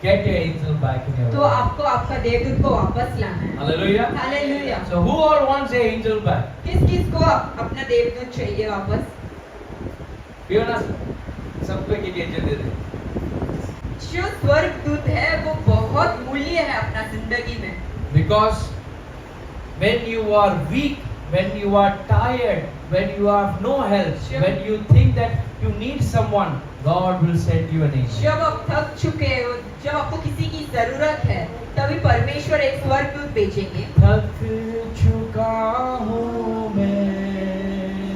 get your angel back in your तो life. आपको आपका देवदूत को वापस लाना है Hallelujah. Hallelujah So who all wants their angel back? किस किस को अपना देवदूत चाहिए वापस Fiona, सबको एक एंजल दे दे. जो स्वर्गदूत है वो बहुत मूल्य है अपना जिंदगी में Because when you are weak, when you are tired, when you have no help, Sure. when you think that you need someone, God will send you an angel. जब आप थक चुके हो जब आपको किसी की जरूरत है तभी परमेश्वर एक स्वर्गदूत भेजेंगे थक चुका हूँ मैं,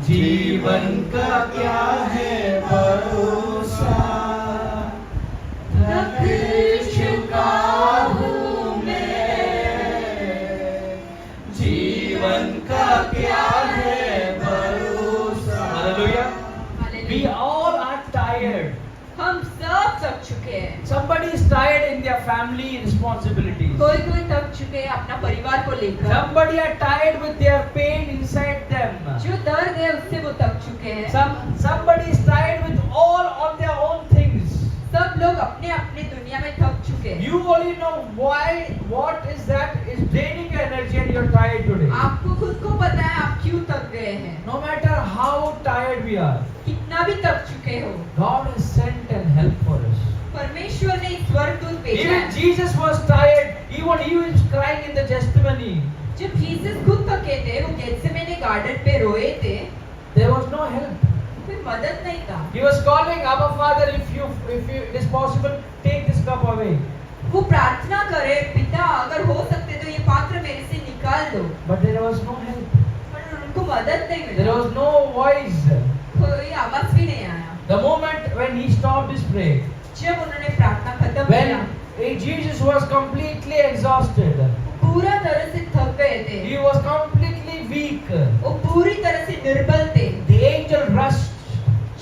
जीवन का क्या है भरोसा, थक चुका हूँ मैं, क्या है भरोसा. Hallelujah. We all are tired. हम सब थक चुके हैं. Somebody is tired in their family responsibilities. कोई थक चुके हैं अपना परिवार को लेकर. Somebody are tired with their pain inside them. जो दर्द है उससे वो थक चुके हैं. Somebody is tired with all of their own things. सब लोग अपने अपने दुनिया में थक चुके हैं. You only know why, what is that is draining your energy and you're tired today. आपको खुद को पता है आप क्यों थक गए हैं. No matter how tired we are, कितना भी थक चुके हो, God has sent and helped for us. परमेश्वर ने एक स्वर्गदूत भेजा Even है. Jesus was tired. Even he was crying in the Gethsemane. जब जीसस खुद थके थे, वो गेत्सेमने गार्डन पे रोए थे, There was no help. कोई मदद नहीं था. He was calling, Abba Father, if it is possible, take this cup away. वो प्रार्थना करे, पिता अगर हो सकते तो ये पात्र मेरे से निकाल दो. But there was no help. पर उनको मदद नहीं There मिला. was no voice. कोई आवाज भी नहीं आया. The moment when he stopped his prayer, जब उन्होंने प्रार्थना खत्म किया, when Jesus was completely exhausted, पूरा तरह से थक गए थे. he was completely weak. वो पूरी तरह से निर्बल थे. The angel rushed.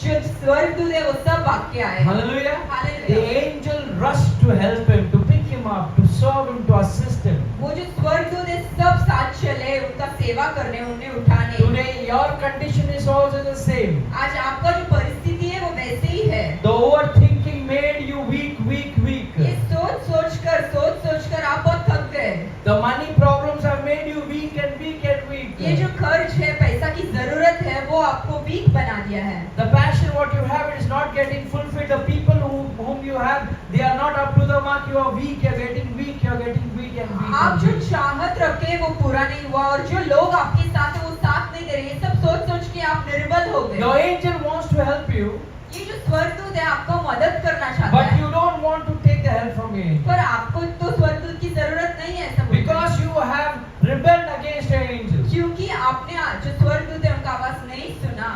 जो स्वर्गदूत है वो सब वाक्य आए. Hallelujah. The hallelujah. angel rushed to help him, to pick him up, to serve him, to assist him. वो जो स्वर्गदूत है सब साथ चले उनका सेवा करने, उन्हें उठाने. Today, your condition is also the same. आज आपका जो परिस्थिति है वो वैसे ही है. The overthinking made you weak, weak, weak. ये सोच सोच कर आप बहुत थक गए. The money problems have made you weak and weak and weak. ये जो खर्च है, पैसा की जरूरत है, वो आपको वीक बना दिया है. The passion what you have is not getting fulfilled. The people whom you have, they are not up to the mark. You are weak. You are getting weak. You are getting weak and weak. आप And जो weak. चाहत रखे वो पूरा नहीं हुआ और जो लोग आपके साथ है वो साथ नहीं दे रहे. ये सब सोच सोच के आप निर्बल हो गए. Your angel wants to help you, ये जो स्वर्गदूत है आपको मदद करना चाहता but है. you don't want to take the help from your angel पर आपको तो स्वर्गदूत की जरूरत नहीं है ऐसा बोलते हैं. because you have rebelled against your angel. क्योंकि आपने जो स्वर्गदूत है उनका आवाज नहीं सुना,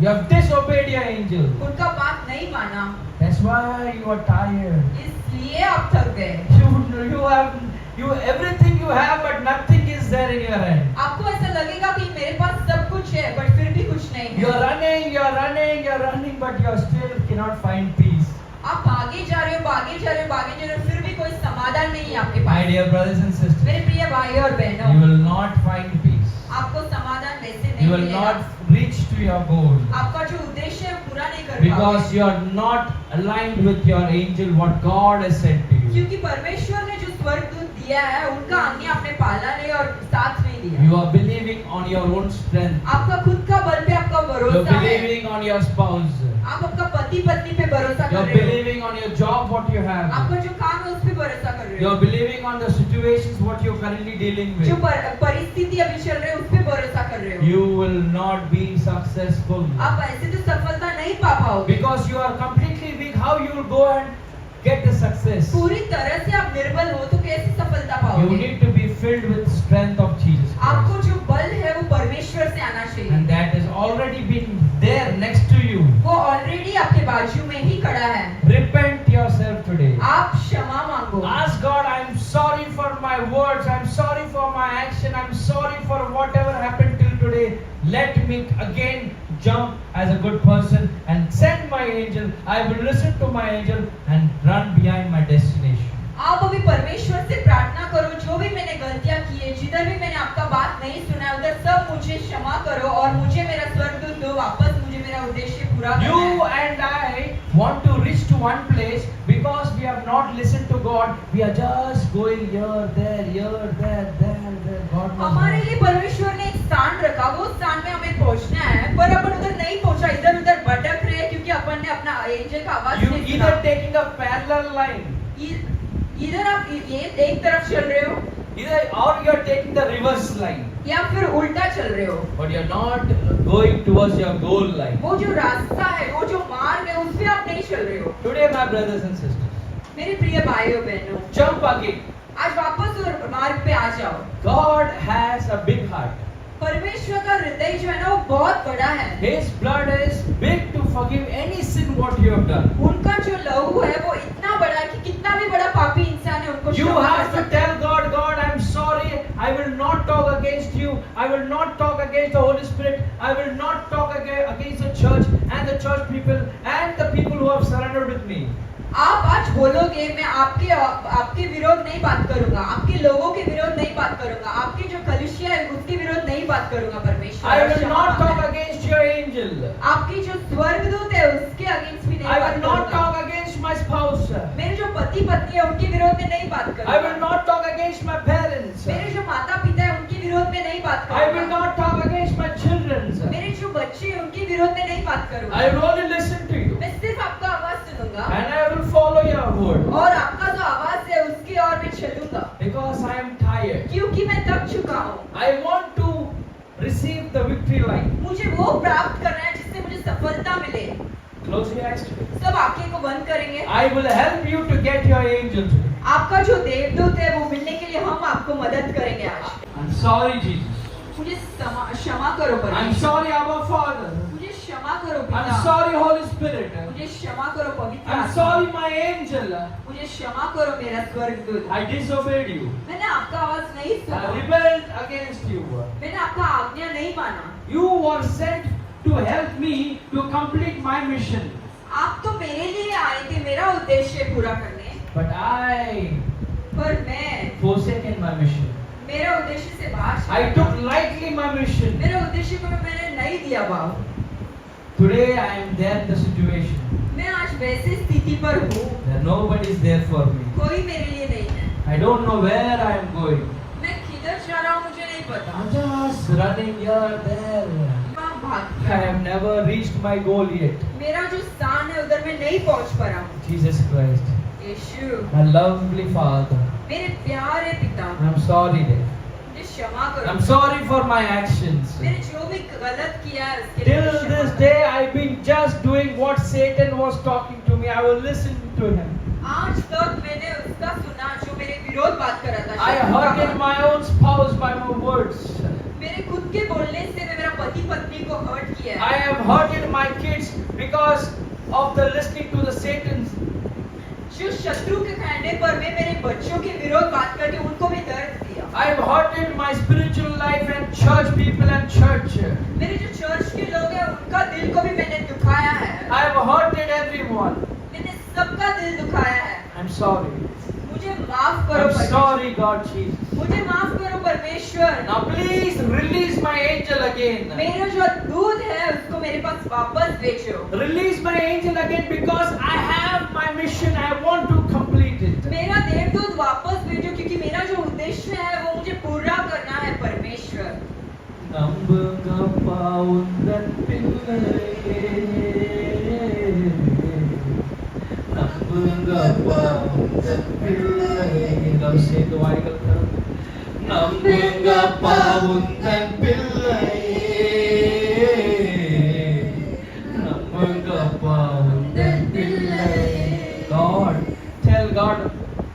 You have disobeyed your angel. उनका बात नहीं माना, That's why you are tired. इसलिए आप थक गए. You everything you have, but nothing is there in your hand. आपको ऐसा लगेगा कि मेरे पास सब कुछ है बट फिर भी कुछ नहीं You are है. running, but you still cannot find peace. आप भागे जा रहे हो, फिर भी कोई समाधान नहीं है आपके My pass. dear brothers and sisters, मेरे प्रिय भाई और you बहनों, will not find peace. आपको समाधान वैसे नहीं You will मिलेगा. not reach to your goal आपका जो उद्देश्य है पूरा नहीं कर because पाओगे. you are not aligned with your angel, what God has sent to you. क्योंकि परमेश्वर ने जो स्वर्गदूत दिया है उनका आज्ञा आपने पाला नहीं और साथ नहीं दिया. You are believing on your own strength. आपका खुद का बल पे आपका You are भरोसा है. believing on your spouse. आप आपका पति पत्नी पे भरोसा You कर are रहे हो. believing on your job, what you have. आपका जो काम है उस पे भरोसा कर रहे You हो. are believing on the situations, what you are currently dealing जो with. परिस्थिति अभी चल रही है उस पे भरोसा कर रहे हो. You will not be successful आप ऐसे तो सफलता नहीं पा पाओगे. because you are completely weak. How you will go and get the success? पूरी तरह से आप निर्बल हो तो कैसे सफलता You पाओगे. need to be filled with strength of Jesus Christ. आपको जो बल है वो परमेश्वर से आना And चाहिए. that has already been there next to you. वो ऑलरेडी आपके बाजू में ही खड़ा है. Repent yourself today. आप क्षमा मांगो. Ask God, I'm sorry for my words, I'm sorry for my action, I'm sorry for whatever happened till today. Let me again jump as a good person and send my angel. I will listen to my angel and run behind my destination. आप अभी परमेश्वर से प्रार्थना करो, जो भी मैंने गलतियां की है, जिधर भी मैंने आपका बात नहीं सुना है, उधर सब मुझे क्षमा करो और मुझे मेरा स्वर्गदूत दो वापस, मुझे मेरा उद्देश्य पूरा करना You है. and I want to reach to one place because we have not listened to God. We are just going here, there. God knows. हमारे लिए परमेश्वर ने एक स्थान रखा, वो स्थान में हमें पहुंचना है, पर अपन उधर नहीं पहुंचा, इधर उधर भटक रहे हैं क्योंकि अपन ने अपना एंजल का आवाज You नहीं either सुना. taking a parallel line, इधर आप ये एक तरफ चल रहे हो or you are taking the reverse line. या फिर उल्टा चल रहे हो. But you're not going towards your goal line. वो जो रास्ता है, वो जो मार्ग है, उस पे आप नहीं चल रहे हो. Today, my brothers and sisters, मेरे प्रिय भाइयों बहनों, jump again. आज वापस उस मार्ग पे आ जाओ. God has a big heart. परमेश्वर का हृदय जो है ना वो बहुत बड़ा है. His blood is big to forgive any sin what you have done. उनका जो लहू है वो इतना बड़ा है कि कितना भी बड़ा पापी इंसान है उनको You क्षमा कर have to सकता है. tell God, God, I'm sorry. I I will not talk against you. I will not talk against the Holy Spirit. I will not talk against the church and the church people and the people who have surrendered with me. आप आज बोलोगे मैं आपके विरोध नहीं बात करूंगा, आपके लोगों के विरोध नहीं बात करूंगा, आपके जो कलीसिया है उसके विरोध नहीं बात करूंगा परमेश्वर। I will not talk against your angel. आपकी जो स्वर्गदूत है उसके अगेंस्ट भी नहीं I बात will not करूंगा। talk against my spouse. मेरे जो पति पत्नी है उनके विरोध में नहीं बात करूंगा। I will not talk against my parents. मेरे जो माता पिता है उनके विरोध में नहीं बात I will करूंगा। not talk against my children. मेरे जो बच्चे हैं उनके विरोध में नहीं बात करूंगा। I will only listen to you. मैं सिर्फ आपका आवाज सुनूंगा And I will follow your word. और आपका जो आवाज है उसकी ओर मैं चलूंगा, Because I am tired. क्योंकि मैं थक चुका हूँ। I want to receive the victory line. मुझे वो प्राप्त करना है जिससे मुझे सफलता मिले। Close your eyes today. सब आंखें को बंद करेंगे। I will help you to get your angel today. आपका जो देवदूत है वो मिलने के लिए हम आपको मदद करेंगे आज। I'm sorry, Jesus. मुझे क्षमा करो I'm परमेश्वर। sorry, Abba Father. मुझे क्षमा करो I'm पिता। sorry, Holy Spirit. मुझे क्षमा करो पवित्र I'm आत्मा। sorry, my angel. मुझे क्षमा करो मेरा स्वर्गदूत। I disobeyed you. मैंने आपका आवाज नहीं I सुना, rebelled against you. मैंने आपका आज्ञा नहीं माना। You were sent to help me to complete my mission. आप तो मेरे लिए आए थे मेरा उद्देश्य पूरा करने, But I पर मैं forsaken my mission. मेरा उद्देश्य से बाहर I चला took गया। lightly my mission. मेरे उद्देश्य को मैंने नहीं दिया भाव। Today I am there in the situation. मैं आज वैसी स्थिति पर हूँ, That nobody is there for me. कोई मेरे लिए नहीं है। I don't know where I am going. मैं किधर जा रहा हूँ मुझे नहीं पता। I'm just running here, there. वहाँ भाग I have never reached my goal yet. मेरा जो स्थान है उधर मैं नहीं पहुँच पा रहा हूँ। Jesus Christ, Yeshu, my lovely Father, मेरे प्यारे पिता, I'm sorry, Lord. मुझे क्षमा करो। I'm sorry for my actions. मैंने जो भी गलत किया है उसके लिए Till मुझे क्षमा this करो। day, I've been just doing what Satan was talking to me. I will listen to him. आज तक मैंने उसका सुना जो मेरे विरोध बात कर रहा था। I शत्रु का hurted बात। my own spouse by my words. मेरे खुद के बोलने से मैं मेरा पति पत्नी को हर्ट किया I है। have hurted my kids because of the listening to the Satan's. जो शत्रु के कहने पर मैं मेरे बच्चों के विरोध बात करके उनको भी दर्द दिया। I have hurted my spiritual life and church people and church. मेरे जो चर्च के लोग हैं उनका दिल को भी मैंने दुखाया है। I have hurted everyone. मैंने सबका दिल दुखाया है। I'm sorry. मुझे माफ करो I'm परमेश्वर। sorry, God Jesus. मुझे माफ करो परमेश्वर। Now please release my angel again. मेरा जो दूध है उसको मेरे पास वापस भेजो। Release my angel again because I have my mission. I want to complete it. मेरा देवदूत वापस भेजो क्योंकि मेरा जो उद्देश्य है वो मुझे पूरा करना है परमेश्वर। நம்புங்கப்பா உந்தன் பிள்ளையே நம்புங்கப்பா உந்தன் பிள்ளையே எல்லாரும் சேர்ந்து வாய்கள் திறந்து நம்புங்கப்பா உந்தன் பிள்ளையே நம்புங்கப்பா உந்தன் பிள்ளையே God, tell God,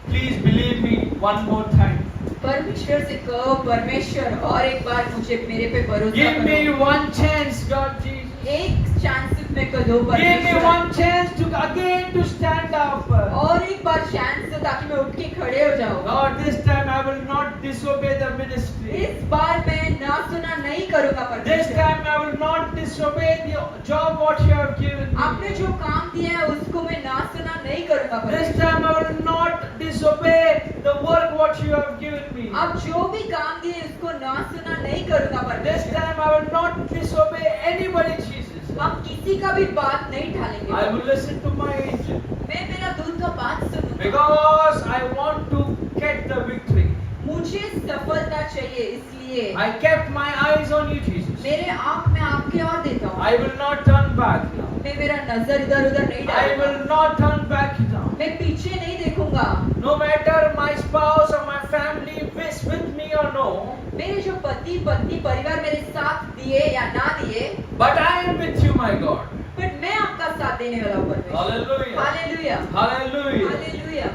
please believe me one more time. परमेश्वर से कहो परमेश्वर और एक बार मुझे मेरे पे भरोसा Give me करो। one chance, God Jesus. एक चांस मेरे को दो Give me परमेश्वर। one chance to again to stand up. और एक बार चांस दो ताकि मैं उठ के खड़े हो जाऊं। Lord, this time I will not disobey the ministry. इस बार मैं ना सुना नहीं करूंगा This परमेश्वर। time I will not disobey the job what you have given आपने me. जो काम दिया है उसको मैं ना सुना नहीं करूंगा This परमेश्वर। time I will not disobey the work what you have given me. आप जो भी काम दिए उसको ना सुना नहीं करूंगा This परमेश्वर। time I will not disobey anybody, Jesus. हम किसी का भी बात नहीं ढालेंगे। I will listen to my angel मैं मेरा दूध का बात सुनूंगा। because I want to get the victory. मुझे सफलता चाहिए इसलिए I kept my eyes on you, Jesus. मेरे आँख में आपकी ओर देता हूँ। I will not turn back now. मैं मेरा नजर इधर उधर नहीं I डालूंगा। will not turn back now. मैं पीछे नहीं देखूंगा। No matter my spouse or my family is with me or no, मेरे जो पति पत्नी परिवार मेरे साथ दिए या ना दिए, but I am with you, my God. But मैं आपका साथ देने वाला हूँ परमेश्वर। Hallelujah. Hallelujah Hallelujah. Hallelujah.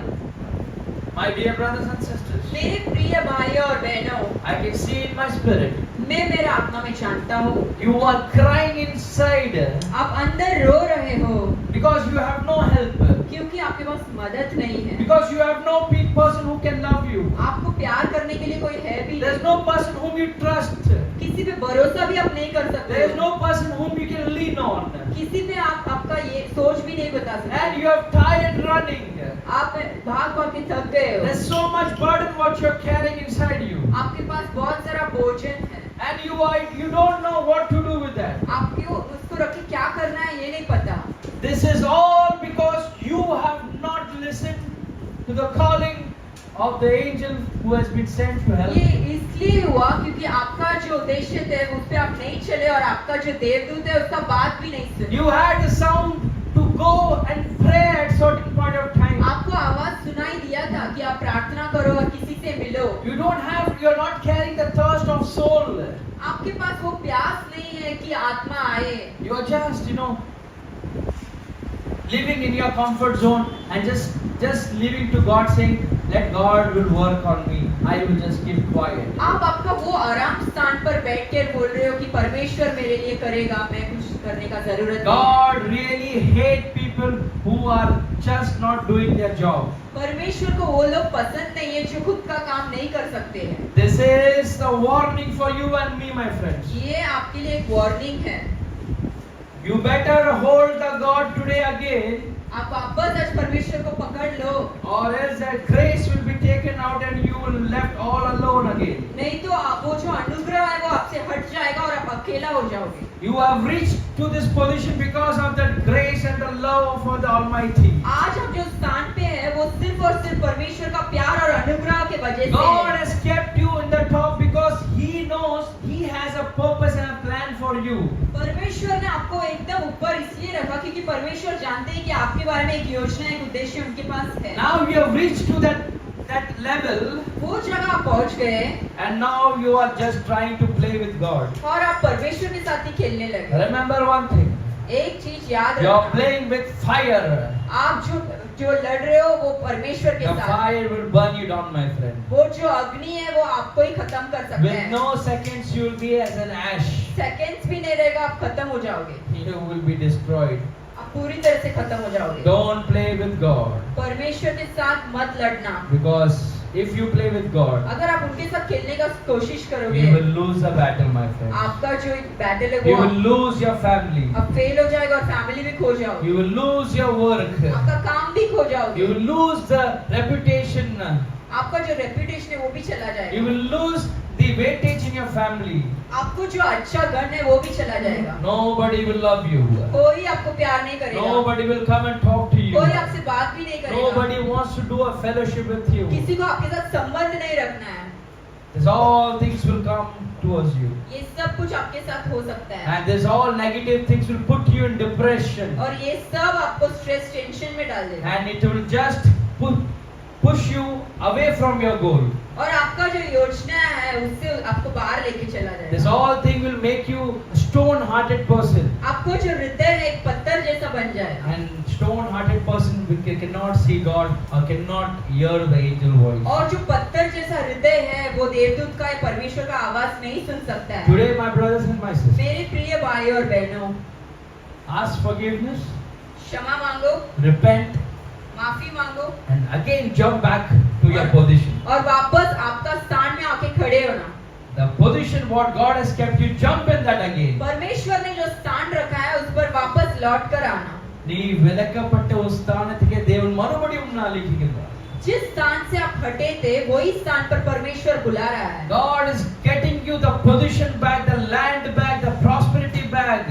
My dear brothers and sisters, मेरे प्रिय भाइयों और बहनों, I can see in my spirit, मैं मेरे आत्मा में जानता हूँ you are crying inside आप अंदर रो रहे हो because you have no help. क्योंकि आपके पास मदद नहीं है, Because you have no person who can love you. आपको प्यार करने के लिए कोई है भी There's नहीं, no person whom you trust. किसी पे भरोसा भी आप नहीं कर सकते There is हो, no person whom you can lean on. किसी पे आप आपका ये सोच भी नहीं बता And सकते, you are tired running. आप भाग भाग के थक गए हो, There's so much burden what you're carrying inside you. आपके पास बहुत सारा भोजन है, And you don't know what to do with that. आपको उसको रख के क्या करना है ये नहीं पता। This is all because you have not listened to the calling of the angel who has been sent to help ये you. इसलिए हुआ क्योंकि आपका जो उद्देश्य थे उस पे आप नहीं चले और आपका जो देवदूत है उसका बात भी नहीं सुनी। You had the sound to go and pray at certain point of time. आपको आवाज सुनाई दिया था कि आप प्रार्थना करो और किसी से मिलो। You're not carrying the thirst of soul. आपके पास वो प्यास नहीं है कि आत्मा आए। You are just, living in your comfort zone and just living to God saying, let God will work on me. I will just keep quiet. आप आपका वो आराम स्थान पर बैठ के बोल रहे हो कि परमेश्वर मेरे लिए करेगा, मैं कुछ करने का जरूरत नहीं। God really hate people who are just not doing their job. परमेश्वर को वो लोग पसंद नहीं है जो खुद का काम नहीं कर सकते हैं। This is the warning for you and me, my friends. ये आपके लिए एक वार्निंग है। You better hold the God today again, आप वापस आज परमेश्वर को पकड़ लो, or else that grace will be taken out and you will left all alone again. नहीं तो आप वो जो अनुग्रह है वो आपसे हट जाएगा और आप अकेला हो जाओगे। You have reached to this position because of the grace and the love of the Almighty. आज आप जो स्थान पे है वो सिर्फ और सिर्फ परमेश्वर का प्यार और अनुग्रह के वजह से God है। has kept you in the top because He knows He has a purpose and a plan for you. परमेश्वर ने आपको एकदम ऊपर इसलिए रखा क्योंकि परमेश्वर जानते हैं कि आपके बारे में एक योजना, एक उद्देश्य उनके पास है। Now you have reached to that level, वो जगह आप पहुंच गए and now you are just trying to play with God. और आप परमेश्वर के साथ ही खेलने लगे। Remember one thing, एक चीज याद you are रखना, playing with fire. आप जो लड़ रहे हो वो परमेश्वर के The साथ, fire will burn you down, my friend. वो जो अग्नि है वो आपको ही खत्म कर सकता With है। no seconds you will be as an ash. Seconds भी नहीं रहेगा, आप खत्म हो जाओगे, You will be destroyed. आप पूरी तरह से खत्म हो जाओगे। Don't play with God. परमेश्वर के साथ मत लड़ना, Because if you play with God, अगर आप उनके साथ खेलने का कोशिश करोगे you will lose the battle, my friend. आपका जो बैटल है You वो will lose your family. अब फेल हो जाएगा और फैमिली भी खो जाओगे, You will lose your work. आपका काम भी खो You जाओगे, will lose the reputation. आपका जो रेपुटेशन है वो भी चला You जाएगा, will lose the weightage in your family. आपको जो अच्छा गण है वो भी चला जाएगा, Nobody will love you. कोई आपको प्यार नहीं करेगा, Nobody will come and talk to you. कोई आपसे बात भी नहीं करेगा, Nobody wants to do a fellowship with you. किसी को आपके साथ संबंध नहीं रखना है। This all things will come towards you. ये सब कुछ आपके साथ हो सकता है And this all negative things will put you in depression. और ये सब आपको स्ट्रेस टेंशन में डाल देगा And it will just push you away from your goal. और आपका जो योजना है उससे आपको बाहर लेके चला This जाएगा, all thing will make you a stone-hearted person. आपको जो हृदय है एक पत्थर जैसा बन जाएगा And stone-hearted person cannot see God or cannot hear the angel voice. और जो पत्थर जैसा हृदय है वो देवदूत का या परमेश्वर का आवाज नहीं सुन सकता है। Today, my brothers and my sisters, मेरे प्रिय भाई और बहनों, ask forgiveness, क्षमा मांगो, repent, माफी मांगो and again jump back to your position. और वापस आपका स्थान में आके खड़े होना। The position what God has kept you, jump in that again. परमेश्वर ने जो स्थान रखा है उस पर वापस लौट कर आना। ನೀ ವೆಲಕಪಟ್ಟ ಸ್ಥಾನಕ್ಕೆ ದೇವರು ಮರುಬಡಿಯು ನಾಲಿಕ್ಕಿಲ್ಲ. जिस स्थान से आप हटे थे वही स्थान पर परमेश्वर बुला रहा है। God is getting you the position back, the land back, the prosperity back.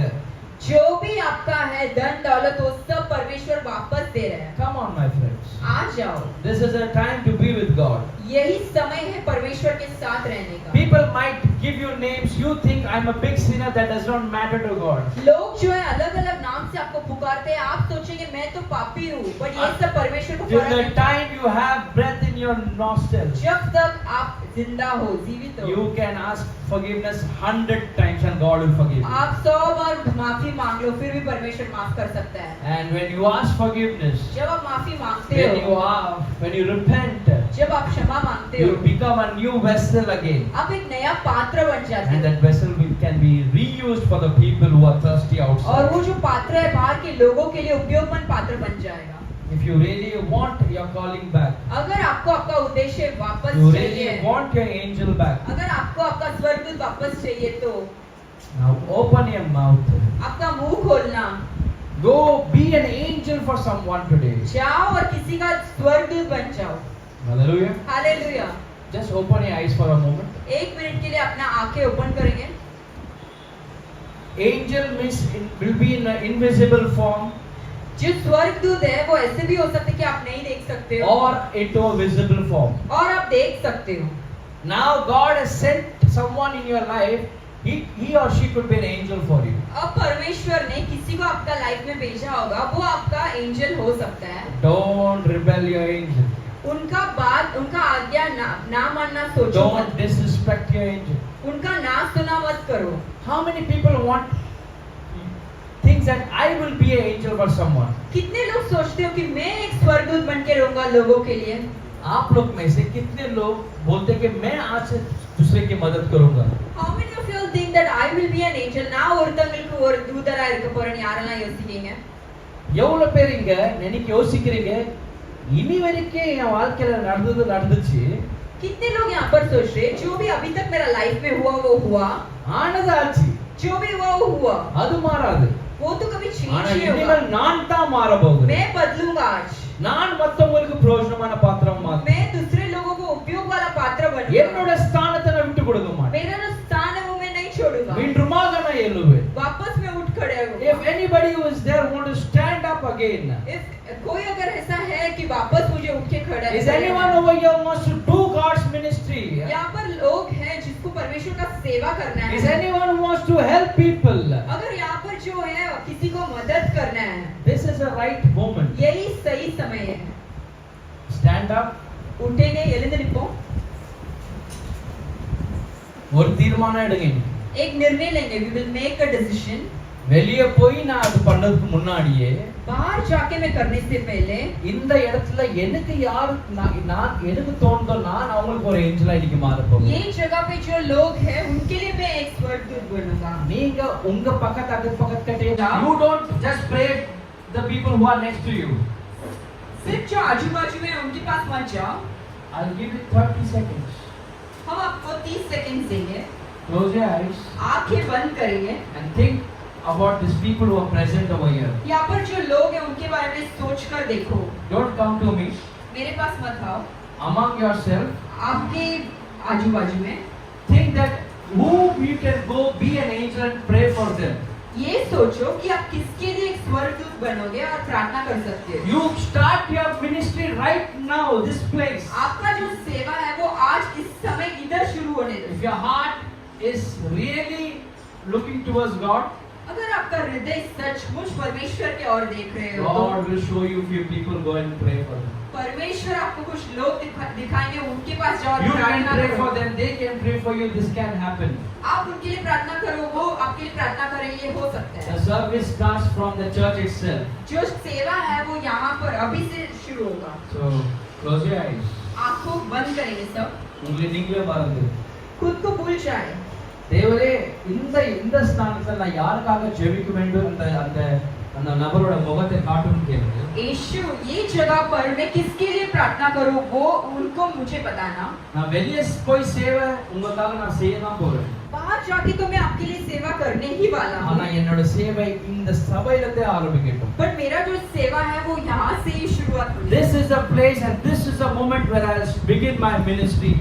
जो भी आपका है धन दौलत वो सब परमेश्वर वापस दे रहे हैं। Come on, my friends. आ जाओ, This is a time to be with God. यही समय है परमेश्वर के साथ रहने का। People might give you names. You think I'm a big sinner. That does not matter to God. लोग जो है अलग अलग नाम से आपको पुकारते हैं, आप सोचेंगे मैं तो पापी हूँ, बट ये सब परमेश्वर को Till फर्क the नहीं। time you have breath in your nostrils, जब तक आप जिंदा हो, जीवित हो, you can ask forgiveness 100 times and God will forgive you. आप 100 बार माफी मांग लो फिर भी परमेश्वर माफ कर सकता है। And when you ask forgiveness, जब आप माफी मांगते हो, when you repent, जब आप क्षमा मांगते you हो, become a new vessel again. आप एक नया पात्र बन जाते And हो that vessel can be reused for the people who are thirsty और outside. वो जो पात्र है बाहर के लोगों के लिए उपयोगमंद पात्र बन जाएगा। if you really want your calling back, अगर आपको आपका उद्देश्य वापस you चाहिए, really want your angel back, अगर आपको आपका स्वर्गदूत वापस चाहिए तो now open your mouth. आपका मुंह खोलना, Go be an angel for someone today. जाओ और किसी का स्वर्गदूत बन जाओ। Hallelujah. Hallelujah. Just open your eyes for a moment. एक मिनट के लिए अपना आंखें ओपन करेंगे। Angel means will be in an invisible form जो स्वर्गदूत है वो ऐसे भी हो सकते कि आप नहीं देख सकते हो or into a visible form. और आप देख सकते हो। Now God has sent someone in your life. He or she could be an angel for you. अब परमेश्वर ने किसी को आपका लाइफ में भेजा होगा, वो आपका एंजल हो सकता है। Don't rebel your angel. उनका बात, उनका आज्ञा ना मानना सोचो Don't मत। disrespect your angel. उनका ना सुना मत करो। How many people want things that I will be an angel for someone? कितने लोग सोचते हो कि मैं एक स्वर्गदूत बन के रहूंगा लोगों के लिए? आप लोग में से कितने लोग बोलते हैं कि मैं आज से दूसरे की मदद करूंगा? How many of you think that I will be an angel? நான் ஒருத்தங்களுக்கு ஒரு தூதரா இருக்க போறேன்னு யாரெல்லாம் யோசிக்கிறீங்க? எவ்வளவு பேர் இங்க இன்னைக்கு யோசிக்கிறீங்க இனி வரைக்கும் என் வாழ்க்கையில நடந்துச்சு कितने लोग यहाँ पर सोच रहे जो भी अभी तक मेरा लाइफ में हुआ वो हुआ, ஆனது ஆச்சு, जो भी हुआ वो हुआ, அது மாறாது. वो तो कभी चेंज ஆனா नहीं होगा। இனிமேல் நான் தான் மாற போகிறேன். मैं बदलूंगा आज। நான் மத்தவங்களுக்கு பிரயோஜனமான பாத்திரம் மாறும். मैं दूसरे लोगों को उपयोग वाला पात्र बनूंगा। என்னோட ஸ்தானத்தை நான் விட்டு கொடுக்க மாட்டேன். मेरा जो स्थान है वो मैं नहीं छोड़ूंगा। மீண்டுமாக நான் எழுவேன். वापस मैं उठ खड़े If होऊंगा। anybody who is there want to stand up again, If कोई अगर ऐसा है कि वापस मुझे उठ के खड़ा is anyone over here wants to do God's ministry? यहाँ पर लोग हैं जिसको परमेश्वर का सेवा करना Is है। anyone who wants to help people? अगर यहाँ पर जो है किसी को मदद करना है, This is the right moment. यही सही समय है। Stand up. उठेंगे, எழுந்து நிப்போம், ஒரு தீர்மானம் எடுங்க. एक निर्णय लेंगे। We will make a decision। வெளிய போய் நான் அது பண்ணதுக்கு முன்னாடியே बाहर जाके मैं करने से पहले இந்த இடத்துல எனக்கு யார் நான் எனக்கு தோணுதோ நான் அவங்களுக்கு ஒரு ஏஞ்சலா இன்னைக்கு மாற போறேன். ये जगह पे जो लोग हैं उनके लिए मैं एक स्वर्गदूत बनूंगा। நீங்க உங்க பக்கத்து கட்டே you don't just pray the people who are next to you. सिर्फ जो आजू बाजू में उनके पास मत जाओ। I'll give you 30 seconds. हम आपको 30 सेकंड देंगे। Close your eyes आंखें बंद करेंगे। and think about these people who are present over here. यहाँ पर जो लोग हैं उनके बारे में सोच कर देखो। Don't come to me. मेरे पास मत आओ। Among yourself, आपके आजू बाजू में think that who you can go be an angel and pray for them. ये सोचो कि आप किसके लिए एक स्वर्गदूत बनोगे और प्रार्थना कर सकते हो। You start your ministry right now, this place. आपका जो सेवा है वो आज इस समय इधर शुरू होने दो। If your heart is really looking towards God, अगर आपका हृदय सचमुच परमेश्वर की ओर देख रहे हो तो God will show you few people, go and pray for them. परमेश्वर आपको कुछ लोग दिखाएंगे, उनके पास जाओ और You can प्रार्थना pray करो। for them, they can pray for you, this can happen. आप उनके लिए प्रार्थना करो, वो आपके लिए प्रार्थना करें, ये हो सकता The है। service starts from the church itself. जो सेवा है वो यहाँ पर अभी से शुरू होगा। So, close your eyes. आंखों बंद करेंगे सब, உங்களை நீங்களே பாருங்க. खुद को भूल जाए। தேவரே இந்த ஸ்தானத்துல நான் யாருக்காக ஜெபிக்க வேண்டும் அந்த நபரோட முகத்தை காட்டுன்னு கேளுங்க. यीशु ये जगह पर मैं किसके लिए प्रार्थना करूं वो उनको मुझे बताना। நான் வெளியே போய் சேவை உங்களுக்காக நான் செய்ய தான் போறேன். बाहर जाके तो मैं आपके लिए सेवा करने ही वाला ஆனா हूँ, என்னோட சேவை இந்த சபையிலே ஆரம்பிக்கட்டும். पर मेरा जो सेवा है वो यहाँ से ही शुरुआत होगी। This is the place and this is the moment where I'll begin my ministry.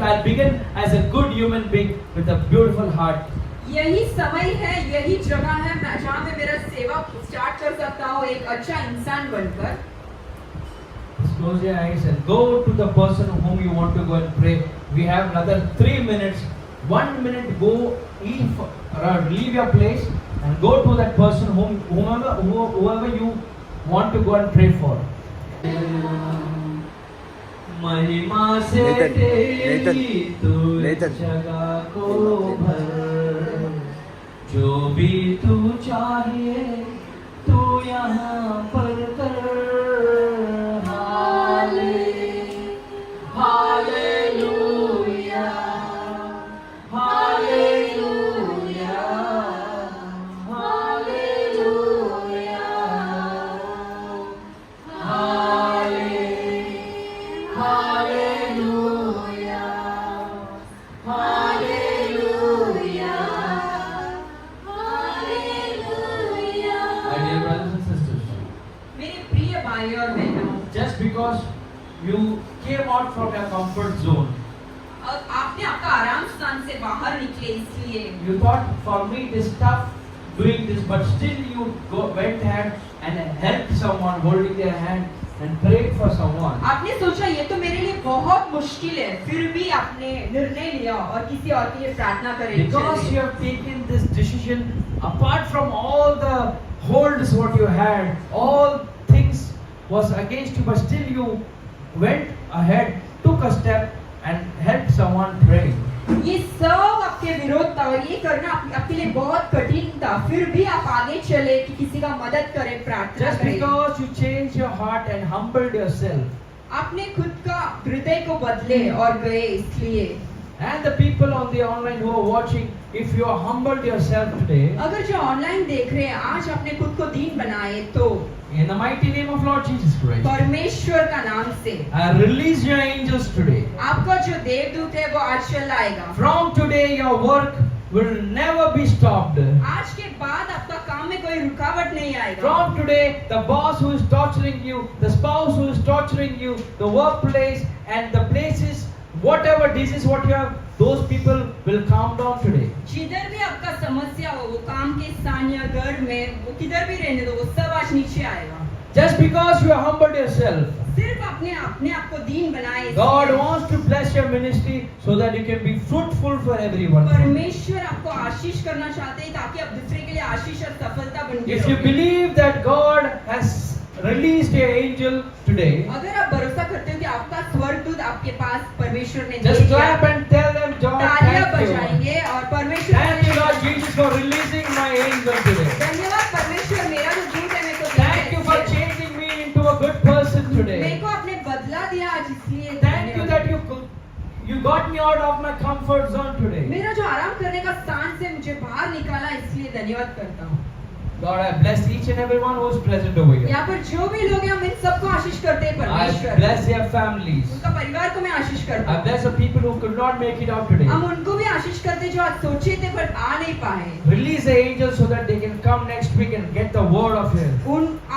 I'll begin as a good human being with a beautiful heart. यही समय है, यही जगह है जहाँ मैं मेरा सेवा स्टार्ट कर सकता हूँ एक अच्छा इंसान बनकर। Just close your eyes and go to the person whom you want to go and pray. We have another 3 minutes. 1 minute, go leave your place and go to that person whoever you want to go and pray for. महिमा से तेरी तू जगह को भर, जो भी तू चाहे तू यहाँ पर कर। Hallelujah, hallelujah, hallelujah, hallelujah. you came out from your comfort zone. और आपने आपका आराम स्थान से बाहर निकले इसलिए You thought, for me it is tough doing this, but still you went ahead and helped someone, holding their hand and prayed for someone. आपने सोचा ये तो मेरे लिए बहुत मुश्किल है, फिर भी आपने निर्णय लिया और किसी और के लिए प्रार्थना करें। Because you have taken this decision, apart from all the holds what you had, all things was against you, but still you went ahead, took a step and helped someone pray. ये सब आपके विरोध था और ये करना आपके लिए बहुत कठिन था, फिर भी आप आगे चले कि किसी का मदद करें, प्रार्थना Just करें। because you changed your heart and humbled yourself. आपने खुद का हृदय को बदले और गए इसलिए। And the people on the online who are watching, if you are humbled yourself today, अगर जो ऑनलाइन देख रहे हैं आज आपने खुद को दीन बनाए तो in the mighty name of Lord Jesus Christ, परमेश्वर का नाम से I release your angels today. आपका जो देवदूत है वो आज चल आएगा। From today your work will never be stopped. आज के बाद आपका काम में कोई रुकावट नहीं आएगा। From today, the boss who is torturing you, the spouse who is torturing you, the workplace and the places, whatever disease what you have, those people will calm down today. जिधर भी आपका समस्या हो, वो काम के स्थान या घर में, वो किधर भी रहने दो, वो सब आज नीचे आएगा। Just because you have humbled yourself, सिर्फ अपने आप को दीन बनाए। God wants to bless your ministry so that you can be fruitful for everyone. परमेश्वर आपको आशीष करना चाहते हैं ताकि आप दूसरे के लिए आशीष और सफलता बन के If you रहोगे। believe that God has released your angel today, अगर आप भरोसा करते हो कि आपका स्वर्गदूत आपके पास परमेश्वर ने just दे दिया, clap and tell them, God, तालियां thank you. बजाएंगे और परमेश्वर Thank you, Lord Jesus, for releasing my angel today. धन्यवाद परमेश्वर, मेरा जो दूत है मेरे को Thank you for changing me into a good person मेरे today. को आपने बदला दिया आज इसलिए Thank you that you got me out of my comfort zone today. मेरा जो आराम करने का स्थान से मुझे बाहर निकाला इसलिए धन्यवाद करता हूँ। God, I bless each and everyone who is present over here. यहाँ पर जो भी लोग हैं हम इन सबको आशीष करते हैं I परमेश्वर। bless their families. उनका परिवार को मैं आशीष करता I हूँ। bless the people who could not make it out today. हम उनको भी आशीष करते हैं जो आज सोचे थे पर आ नहीं पाए। Release the angels so that they can come next week and get the word of Him.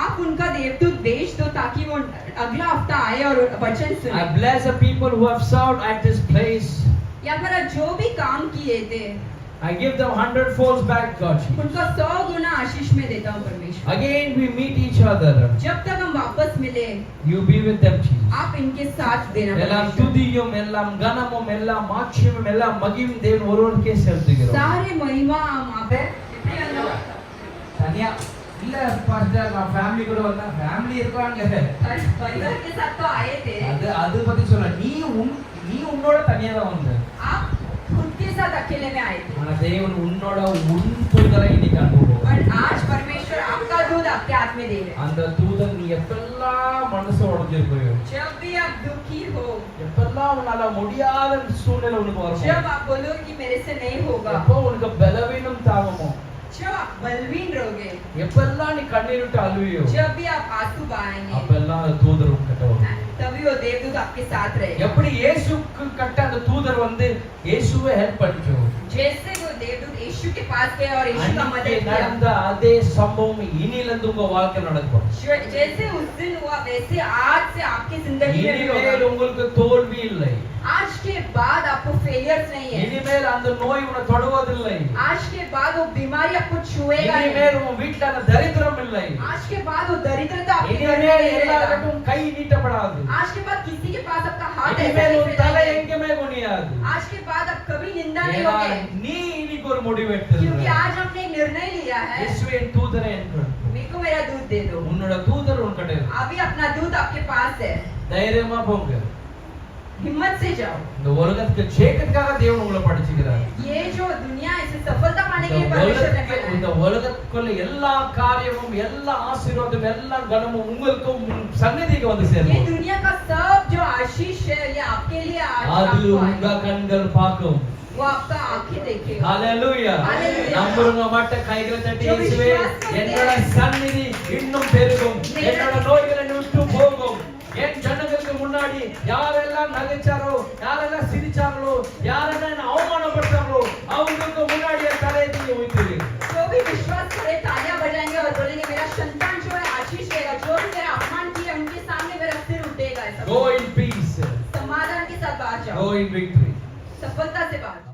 आप उनका देवदूत भेज दो ताकि वो अगला हफ्ता आए और वचन I सुने। bless the people who have served at this place. यहाँ पर आज जो भी काम किए थे I give them 100-fold back, God. उनको 100 गुना आशीष में देता हूँ परमेश्वर। Again, we meet each other. जब तक हम वापस मिले You be with them, Jesus. आप इनके साथ देना எல்லாம் परमेश्वर। துதியும் எல்லாம் கனமும் எல்லாம் மாட்சியும் எல்லாம் மகிமையும் தேவன் ஒருவருக்கே செலுத்துகிறோம். सारे महिमा हम आप தனியா இல்ல பாஸ்டர் நான் ஃபேமிலி கூட வந்தா ஃபேமிலி இருக்காங்க. परिवार के साथ तो आए थे। அது பத்தி சொல்ல நீ உன்னோட தனியா தான் வந்த. आप खुद के साथ अकेले में आए थे। ஆனா தேவன் உன்னோட புரிதலை இன்னைக்கு அனுபவம். पर आज परमेश्वर आपका दूध आपके हाथ में दे रहे हैं। அந்த தூதன் நீ எப்பெல்லாம் மனசு உடைஞ்சிருக்கோ, जब भी आप दुखी हो, எப்பெல்லாம் உன்னால முடியாத சூழ்நிலை உனக்கு வரும், जब आप बोलो कि मेरे से नहीं होगा, எப்போ உனக்கு பலவீனம் தாங்குமோ, जब आप बलवीन रहोगे, எப்பெல்லாம் நீ கண்ணீர் விட்டு அழுவியோ, जब भी आप आंसू बहाएंगे, அப்பெல்லாம் அந்த தூதர் உன்கிட்ட வரும். तभी वो देवदूत आपके साथ रहेगा। எப்படி இயேசுக்கு கட்ட அந்த தூதர் வந்து இயேசுவை ஹெல்ப் பண்ணிச்சோ, जैसे वो देवदूत यीशु के पास गए और यीशु का அன்னைக்கு मदद किया, நடந்த அதே சம்பவம் இனியிலிருந்து உங்க வாழ்க்கை நடக்கும். जैसे उस दिन हुआ वैसे आज से आपकी जिंदगी में भी இனிமேல் होगा। உங்களுக்கு தோல்வி இல்லை, आज के बाद आपको फेलियर्स नहीं है। இனிமேல் அந்த நோய் உன்னை தொடுவதில்லை, आज के बाद वो बीमारी आपको छुएगा नहीं। இனிமேல் உன் வீட்டுல அந்த தரித்திரம் இல்லை, आज के बाद वो दरिद्रता आपके घर में இனிமேல் नहीं रहेगा। எல்லாருக்கும் கை நீட்டப்படாது, आज के बाद किसी के पास आपका हाथ ऐसा இனிமேல் नहीं உன் தலை फैलाएंगे। எங்குமே குனியாது. आज के बाद आप कभी निंदा नहीं ஏன்னா होगे நீ இன்னைக்கு ஒரு முடிவு क्योंकि எடுத்திருக்க. आज हमने एक निर्णय लिया है। இயேசுவின் தூதரை என்று मेरे को मेरा दूध दे दो। உன்னோட தூதர் உன்கிட்ட இருக்கு. अभी अपना दूध आपके पास है, தைரியமா போங்க. हिम्मत से जाओ। இந்த உலகத்துக்கு ஜெயிக்கிறதுக்காக தேவன் உங்களை படிச்சுக்கிறார். ये जो दुनिया इसे सफलता पाने के लिए இந்த परमेश्वर ने உலகத்துக்கு இந்த बनाया है। உலகத்துக்குள்ள எல்லா காரியமும் எல்லா ஆசீர்வாதம் எல்லா கனமும் உங்களுக்கும் சந்நிதிக்கு வந்து ये சேரும். दुनिया का सब जो आशीष है ये आपके लिए आज அது आपको உங்க आएगा। கண்கள் பார்க்கும். वो आपका आंखें देखेगा। ஹalleluya. Hallelujah. நம்புறவங்க மட்டும் கைகளை தட்டி जो இயேசுவே विश्वास करते என்னோட हैं, சந்நிதி இன்னும் பெருகும், என்னோட நோய்கள் என்னை விட்டு போகும். என் ஜனங்களுக்கு முன்னாடி யாரெல்லாம் நகைச்சாரோ, யாரெல்லாம் சிரிச்சாங்களோ, யாரெல்லாம் என்னை அவமானப்படுத்தாங்களோ அவங்களுக்கு முன்னாடி என் தலையை நீங்க ஊத்திரு. जो भी विश्वास करे तालियां बजाएंगे और बोलेंगे मेरा संतान जो है आशीष लेगा, जो भी मेरा अपमान किया उनके सामने मेरा सिर उठेगा। ऐसा Go in जाओ, Go in victory. सफलता से बाहर जाओ।